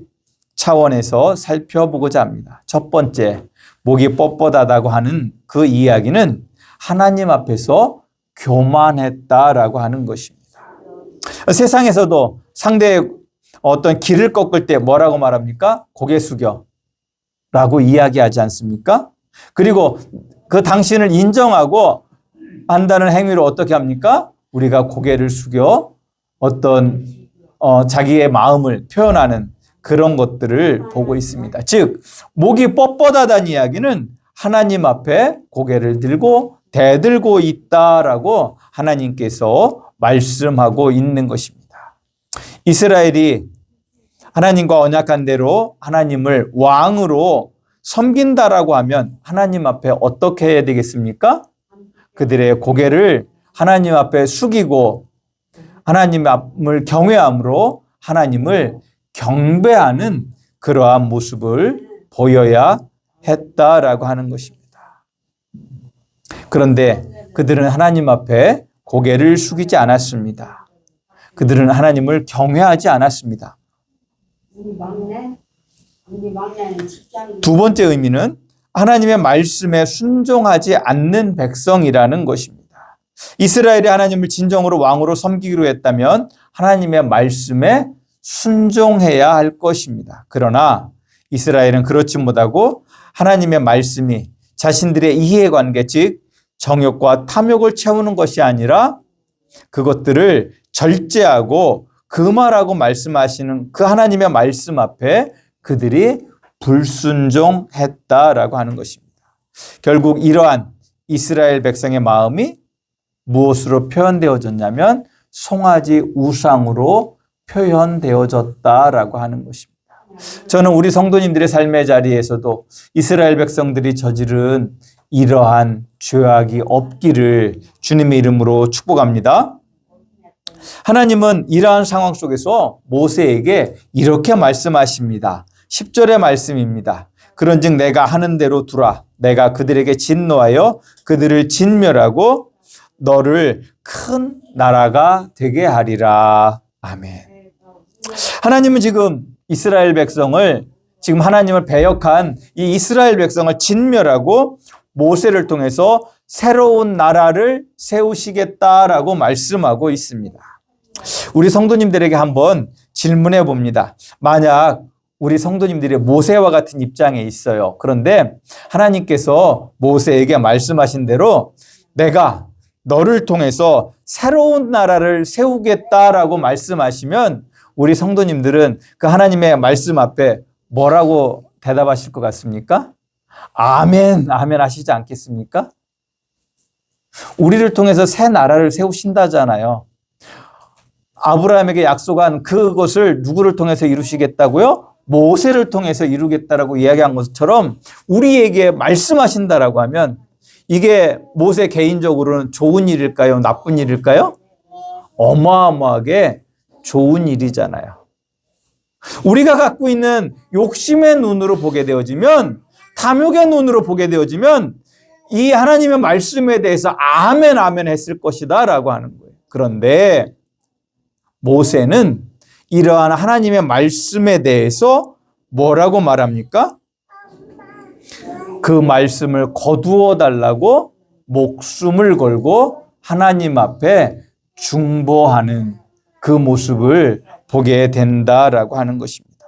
차원에서 살펴보고자 합니다. 첫 번째, 목이 뻣뻣하다고 하는 그 이야기는 하나님 앞에서 교만했다라고 하는 것입니다. 세상에서도 상대의 어떤 길을 꺾을 때 뭐라고 말합니까? 고개 숙여 라고 이야기하지 않습니까? 그리고 그 당신을 인정하고 한다는 행위를 어떻게 합니까? 우리가 고개를 숙여 어떤 자기의 마음을 표현하는 그런 것들을 보고 있습니다. 즉 목이 뻣뻣하다는 이야기는 하나님 앞에 고개를 들고 대들고 있다라고 하나님께서 말씀하고 있는 것입니다. 이스라엘이 하나님과 언약한 대로 하나님을 왕으로 섬긴다라고 하면 하나님 앞에 어떻게 해야 되겠습니까? 그들의 고개를 하나님 앞에 숙이고 하나님을 경외함으로 하나님을 경배하는 그러한 모습을 보여야 했다라고 하는 것입니다. 그런데 그들은 하나님 앞에 고개를 숙이지 않았습니다. 그들은 하나님을 경외하지 않았습니다. 두 번째 의미는 하나님의 말씀에 순종하지 않는 백성이라는 것입니다. 이스라엘이 하나님을 진정으로 왕으로 섬기기로 했다면 하나님의 말씀에 순종해야 할 것입니다. 그러나 이스라엘은 그렇지 못하고 하나님의 말씀이 자신들의 이해관계, 즉 정욕과 탐욕을 채우는 것이 아니라 그것들을 절제하고 금하라고 말씀하시는 그 하나님의 말씀 앞에 그들이 불순종했다라고 하는 것입니다. 결국 이러한 이스라엘 백성의 마음이 무엇으로 표현되어졌냐면 송아지 우상으로 표현되어졌다라고 하는 것입니다. 저는 우리 성도님들의 삶의 자리에서도 이스라엘 백성들이 저지른 이러한 죄악이 없기를 주님의 이름으로 축복합니다. 하나님은 이러한 상황 속에서 모세에게 이렇게 말씀하십니다. 10절의 말씀입니다. 그런즉 내가 하는 대로 두라. 내가 그들에게 진노하여 그들을 진멸하고 너를 큰 나라가 되게 하리라. 아멘. 하나님은 지금 이스라엘 백성을, 지금 하나님을 배역한 이 이스라엘 백성을 진멸하고 모세를 통해서 새로운 나라를 세우시겠다라고 말씀하고 있습니다. 우리 성도님들에게 한번 질문해 봅니다. 만약 우리 성도님들이 모세와 같은 입장에 있어요. 그런데 하나님께서 모세에게 말씀하신 대로 내가 너를 통해서 새로운 나라를 세우겠다라고 말씀하시면 우리 성도님들은 그 하나님의 말씀 앞에 뭐라고 대답하실 것 같습니까? 아멘, 아멘 하시지 않겠습니까? 우리를 통해서 새 나라를 세우신다잖아요. 아브라함에게 약속한 그것을 누구를 통해서 이루시겠다고요? 모세를 통해서 이루겠다라고 이야기한 것처럼 우리에게 말씀하신다라고 하면 이게 모세 개인적으로는 좋은 일일까요? 나쁜 일일까요? 어마어마하게 좋은 일이잖아요. 우리가 갖고 있는 욕심의 눈으로 보게 되어지면, 탐욕의 눈으로 보게 되어지면 이 하나님의 말씀에 대해서 아멘 아멘 했을 것이다 라고 하는 거예요. 그런데 모세는 이러한 하나님의 말씀에 대해서 뭐라고 말합니까? 그 말씀을 거두어 달라고 목숨을 걸고 하나님 앞에 중보하는 그 모습을 보게 된다라고 하는 것입니다.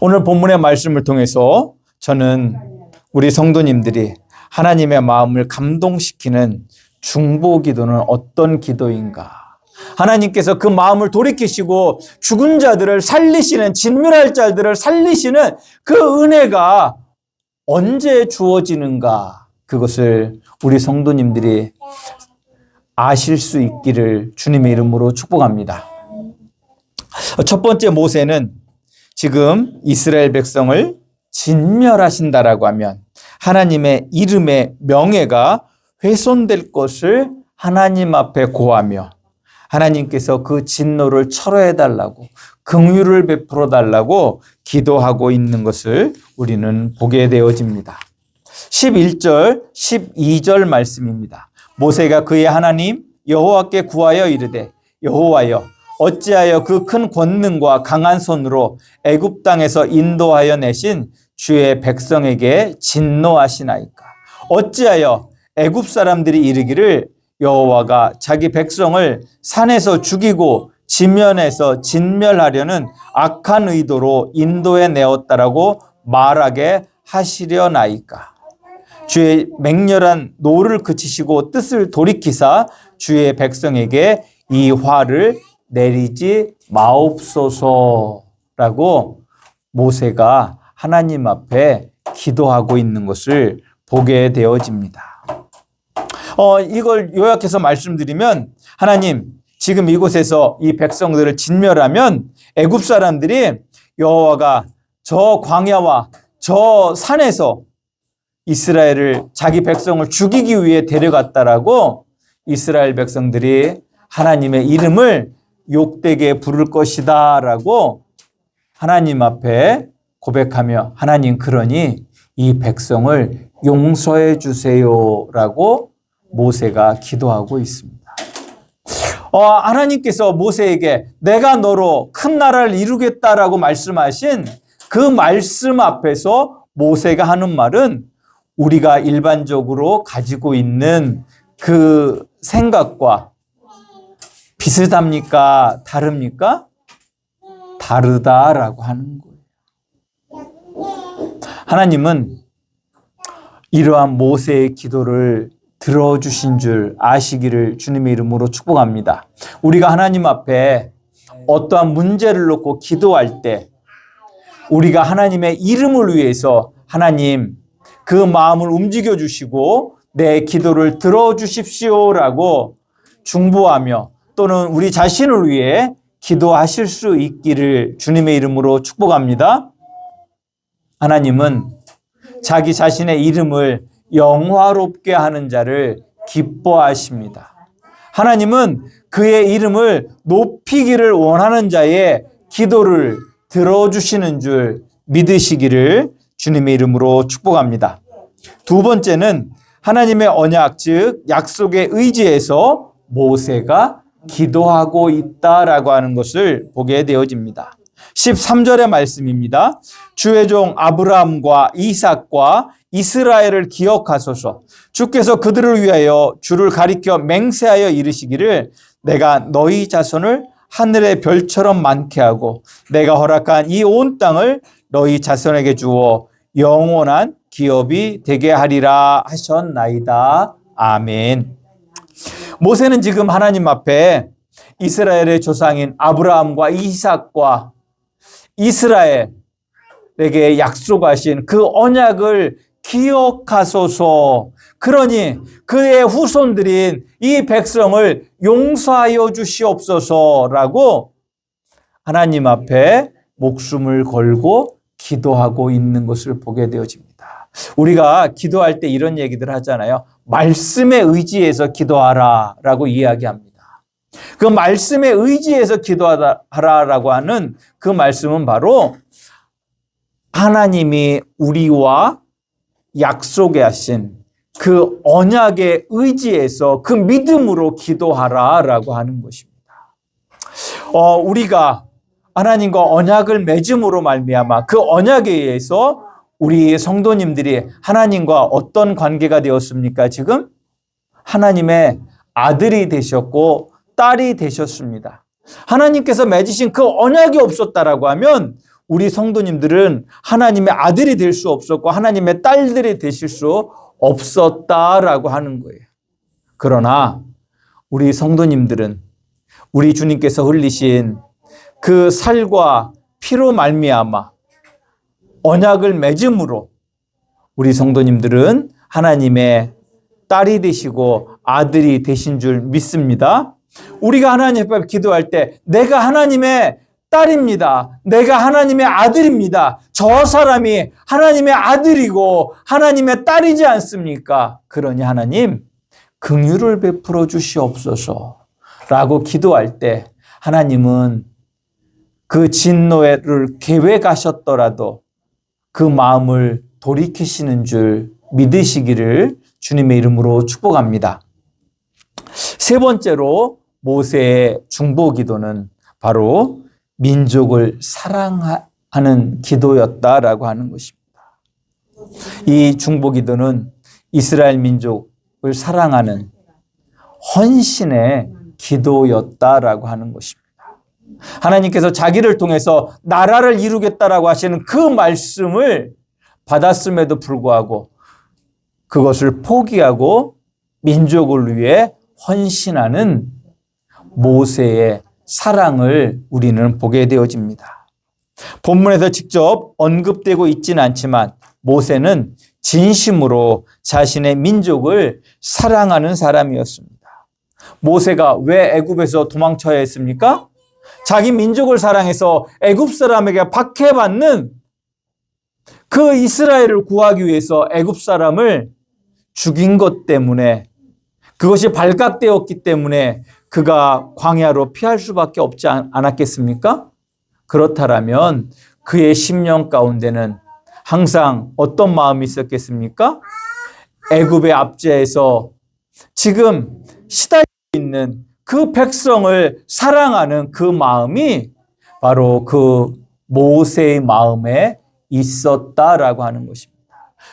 오늘 본문의 말씀을 통해서 저는 우리 성도님들이 하나님의 마음을 감동시키는 중보 기도는 어떤 기도인가? 하나님께서 그 마음을 돌이키시고 죽은 자들을 살리시는, 진멸할 자들을 살리시는 그 은혜가 언제 주어지는가? 그것을 우리 성도님들이 아실 수 있기를 주님의 이름으로 축복합니다. 첫 번째, 모세는 지금 이스라엘 백성을 진멸하신다라고 하면 하나님의 이름의 명예가 훼손될 것을 하나님 앞에 고하며 하나님께서 그 진노를 철회해달라고, 긍휼을 베풀어달라고 기도하고 있는 것을 우리는 보게 되어집니다. 11절, 12절 말씀입니다. 모세가 그의 하나님 여호와께 구하여 이르되, 여호와여, 어찌하여 그 큰 권능과 강한 손으로 애굽 땅에서 인도하여 내신 주의 백성에게 진노하시나이까? 어찌하여 애굽 사람들이 이르기를 여호와가 자기 백성을 산에서 죽이고 지면에서 진멸하려는 악한 의도로 인도해 내었다라고 말하게 하시려나이까? 주의 맹렬한 노를 그치시고 뜻을 돌이키사 주의 백성에게 이 화를 내리지 마옵소서라고 모세가 하나님 앞에 기도하고 있는 것을 보게 되어집니다. 이걸 요약해서 말씀드리면, 하나님, 지금 이곳에서 이 백성들을 진멸하면 애굽 사람들이 여호와가 저 광야와 저 산에서 이스라엘을, 자기 백성을 죽이기 위해 데려갔다라고 이스라엘 백성들이 하나님의 이름을 욕되게 부를 것이다 라고 하나님 앞에 고백하며, 하나님, 그러니 이 백성을 용서해 주세요 라고 모세가 기도하고 있습니다. 하나님께서 모세에게 내가 너로 큰 나라를 이루겠다라고 말씀하신 그 말씀 앞에서 모세가 하는 말은 우리가 일반적으로 가지고 있는 그 생각과 비슷합니까? 다릅니까? 다르다라고 하는 거예요. 하나님은 이러한 모세의 기도를 들어주신 줄 아시기를 주님의 이름으로 축복합니다. 우리가 하나님 앞에 어떠한 문제를 놓고 기도할 때 우리가 하나님의 이름을 위해서 하나님 그 마음을 움직여 주시고 내 기도를 들어주십시오라고 중보하며 또는 우리 자신을 위해 기도하실 수 있기를 주님의 이름으로 축복합니다. 하나님은 자기 자신의 이름을 영화롭게 하는 자를 기뻐하십니다. 하나님은 그의 이름을 높이기를 원하는 자의 기도를 들어주시는 줄 믿으시기를 주님의 이름으로 축복합니다. 두 번째는 하나님의 언약, 즉 약속의 의지에서 모세가 기도하고 있다라고 하는 것을 보게 되어집니다. 13절의 말씀입니다. 주의 종 아브라함과 이삭과 이스라엘을 기억하소서. 주께서 그들을 위하여 주를 가리켜 맹세하여 이르시기를 내가 너희 자손을 하늘의 별처럼 많게 하고 내가 허락한 이 온 땅을 너희 자손에게 주어 영원한 기업이 되게 하리라 하셨나이다. 아멘. 모세는 지금 하나님 앞에 이스라엘의 조상인 아브라함과 이삭과 이스라엘에게 약속하신 그 언약을 기억하소서. 그러니 그의 후손들인 이 백성을 용서하여 주시옵소서라고 하나님 앞에 목숨을 걸고 기도하고 있는 것을 보게 되어집니다. 우리가 기도할 때 이런 얘기들 하잖아요. 말씀에 의지해서 기도하라라고 이야기합니다. 그 말씀에 의지해서 기도하라라고 하는 그 말씀은 바로 하나님이 우리와 약속해 하신 그 언약에 의지해서 그 믿음으로 기도하라라고 하는 것입니다. 우리가 하나님과 언약을 맺음으로 말미암아 그 언약에 의해서 우리 성도님들이 하나님과 어떤 관계가 되었습니까? 지금 하나님의 아들이 되셨고 딸이 되셨습니다. 하나님께서 맺으신 그 언약이 없었다라고 하면 우리 성도님들은 하나님의 아들이 될 수 없었고 하나님의 딸들이 되실 수 없었다라고 하는 거예요. 그러나 우리 성도님들은 우리 주님께서 흘리신 그 살과 피로 말미암아 언약을 맺음으로 우리 성도님들은 하나님의 딸이 되시고 아들이 되신 줄 믿습니다. 우리가 하나님 앞에 기도할 때 내가 하나님의 딸입니다. 내가 하나님의 아들입니다. 저 사람이 하나님의 아들이고 하나님의 딸이지 않습니까? 그러니 하나님 긍휼을 베풀어 주시옵소서라고 기도할 때 하나님은 그 진노를 계획하셨더라도 그 마음을 돌이키시는 줄 믿으시기를 주님의 이름으로 축복합니다. 세 번째로 모세의 중보 기도는 바로 민족을 사랑하는 기도였다라고 하는 것입니다. 이 중보 기도는 이스라엘 민족을 사랑하는 헌신의 기도였다라고 하는 것입니다. 하나님께서 자기를 통해서 나라를 이루겠다라고 하시는 그 말씀을 받았음에도 불구하고 그것을 포기하고 민족을 위해 헌신하는 모세의 사랑을 우리는 보게 되어집니다. 본문에서 직접 언급되고 있지는 않지만 모세는 진심으로 자신의 민족을 사랑하는 사람이었습니다. 모세가 왜 애굽에서 도망쳐야 했습니까? 자기 민족을 사랑해서 애굽 사람에게 박해받는 그 이스라엘을 구하기 위해서 애굽 사람을 죽인 것 때문에 그것이 발각되었기 때문에 그가 광야로 피할 수밖에 없지 않았겠습니까? 그렇다면 그의 심령 가운데는 항상 어떤 마음이 있었겠습니까? 애굽의 압제에서 지금 시달리고 있는 그 백성을 사랑하는 그 마음이 바로 그 모세의 마음에 있었다라고 하는 것입니다.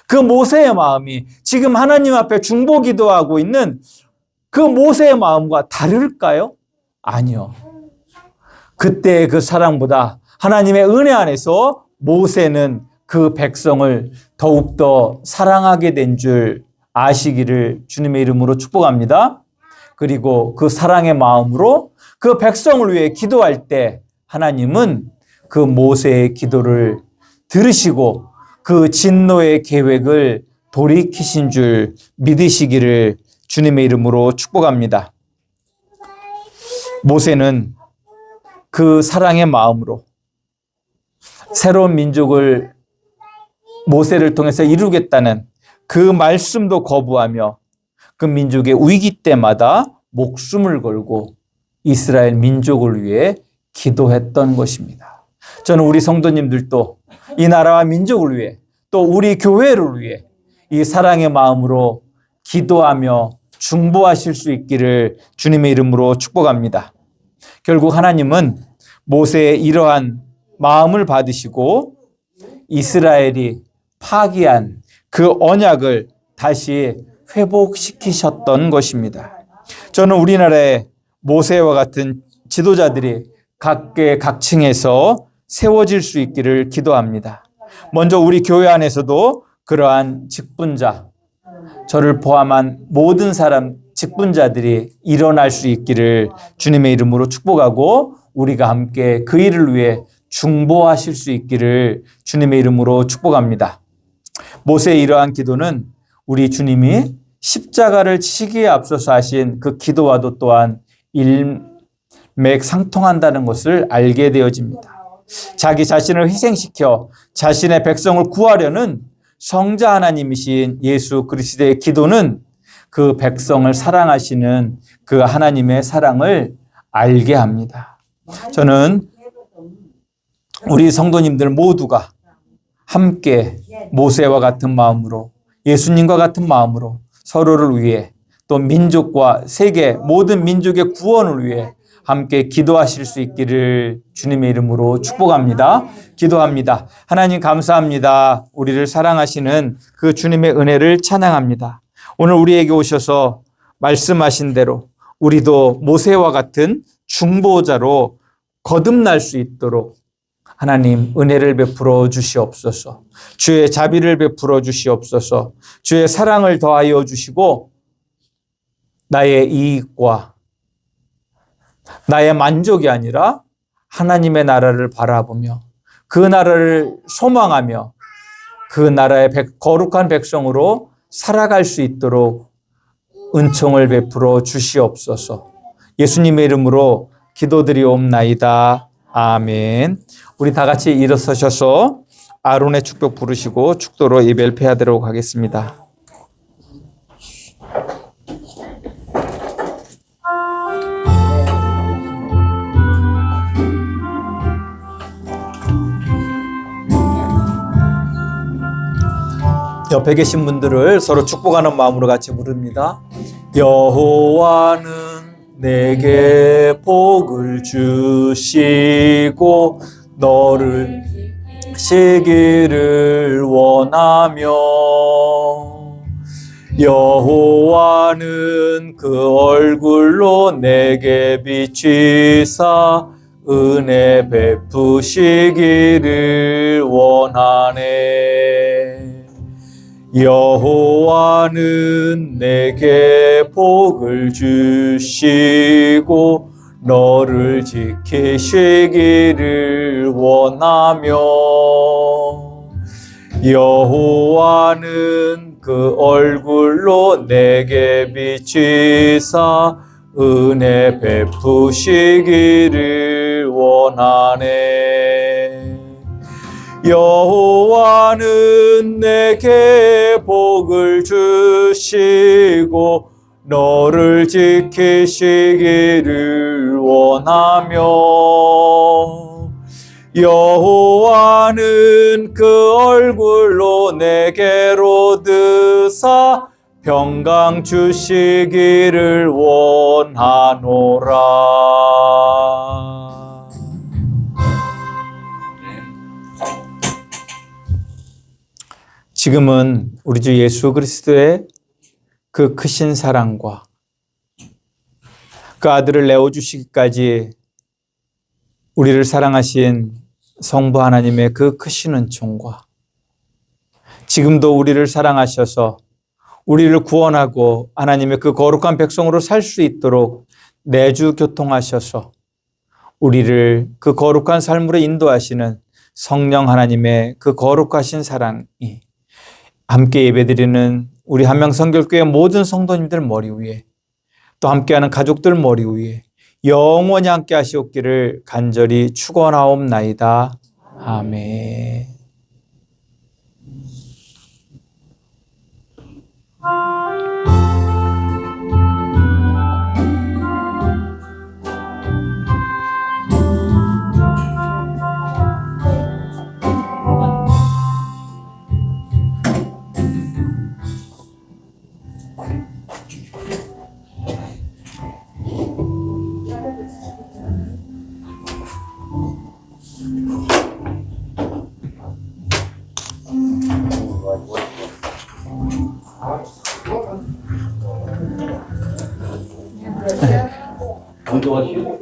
그 모세의 마음이 지금 하나님 앞에 중보 기도하고 있는 그 모세의 마음과 다를까요? 아니요. 그때의 그 사랑보다 하나님의 은혜 안에서 모세는 그 백성을 더욱더 사랑하게 된 줄 아시기를 주님의 이름으로 축복합니다. 그리고 그 사랑의 마음으로 그 백성을 위해 기도할 때 하나님은 그 모세의 기도를 들으시고 그 진노의 계획을 돌이키신 줄 믿으시기를 주님의 이름으로 축복합니다. 모세는 그 사랑의 마음으로 새로운 민족을 모세를 통해서 이루겠다는 그 말씀도 거부하며 그 민족의 위기 때마다 목숨을 걸고 이스라엘 민족을 위해 기도했던 것입니다. 저는 우리 성도님들도 이 나라와 민족을 위해 또 우리 교회를 위해 이 사랑의 마음으로 기도하며 중보하실 수 있기를 주님의 이름으로 축복합니다. 결국 하나님은 모세의 이러한 마음을 받으시고 이스라엘이 파기한 그 언약을 다시 회복시키셨던 것입니다. 저는 우리나라의 모세와 같은 지도자들이 각계 각층에서 세워질 수 있기를 기도합니다. 먼저 우리 교회 안에서도 그러한 직분자, 저를 포함한 모든 사람 직분자들이 일어날 수 있기를 주님의 이름으로 축복하고 우리가 함께 그 일을 위해 중보하실 수 있기를 주님의 이름으로 축복합니다. 모세의 이러한 기도는 우리 주님이 십자가를 지시기에 앞서서 하신 그 기도와도 또한 일맥상통한다는 것을 알게 되어집니다. 자기 자신을 희생시켜 자신의 백성을 구하려는 성자 하나님이신 예수 그리스도의 기도는 그 백성을 사랑하시는 그 하나님의 사랑을 알게 합니다. 저는 우리 성도님들 모두가 함께 모세와 같은 마음으로 예수님과 같은 마음으로 서로를 위해 또 민족과 세계 모든 민족의 구원을 위해 함께 기도하실 수 있기를 주님의 이름으로 축복합니다. 기도합니다. 하나님 감사합니다. 우리를 사랑하시는 그 주님의 은혜를 찬양합니다. 오늘 우리에게 오셔서 말씀하신 대로 우리도 모세와 같은 중보자로 거듭날 수 있도록 하나님 은혜를 베풀어 주시옵소서. 주의 자비를 베풀어 주시옵소서. 주의 사랑을 더하여 주시고 나의 이익과 나의 만족이 아니라 하나님의 나라를 바라보며 그 나라를 소망하며 그 나라의 거룩한 백성으로 살아갈 수 있도록 은총을 베풀어 주시옵소서. 예수님의 이름으로 기도드리옵나이다. 아멘. 우리 다 같이 일어서셔서 아론의 축복 부르시고 축도로 예배를 폐하도록 하겠습니다. 옆에 계신 분들을 서로 축복하는 마음으로 같이 부릅니다. 여호와는 내게 복을 주시고 너를 지키기를 원하며 여호와는 그 얼굴로 내게 비치사 은혜 베푸시기를 원하네. 여호와는 내게 복을 주시고 너를 지키시기를 원하며 여호와는 그 얼굴로 내게 비치사 은혜 베푸시기를 원하네. 여호와는 내게 복을 주시고 너를 지키시기를 원하며 여호와는 그 얼굴로 내게로 드사 평강 주시기를 원하노라. 지금은 우리 주 예수 그리스도의 그 크신 사랑과 그 아들을 내어주시기까지 우리를 사랑하신 성부 하나님의 그 크신 은총과 지금도 우리를 사랑하셔서 우리를 구원하고 하나님의 그 거룩한 백성으로 살 수 있도록 내주 교통하셔서 우리를 그 거룩한 삶으로 인도하시는 성령 하나님의 그 거룩하신 사랑이 함께 예배드리는 우리 한명성결교회 모든 성도님들 머리 위에 또 함께하는 가족들 머리 위에 영원히 함께 하시옵기를 간절히 축원하옵나이다. 아멘. 운동하시오.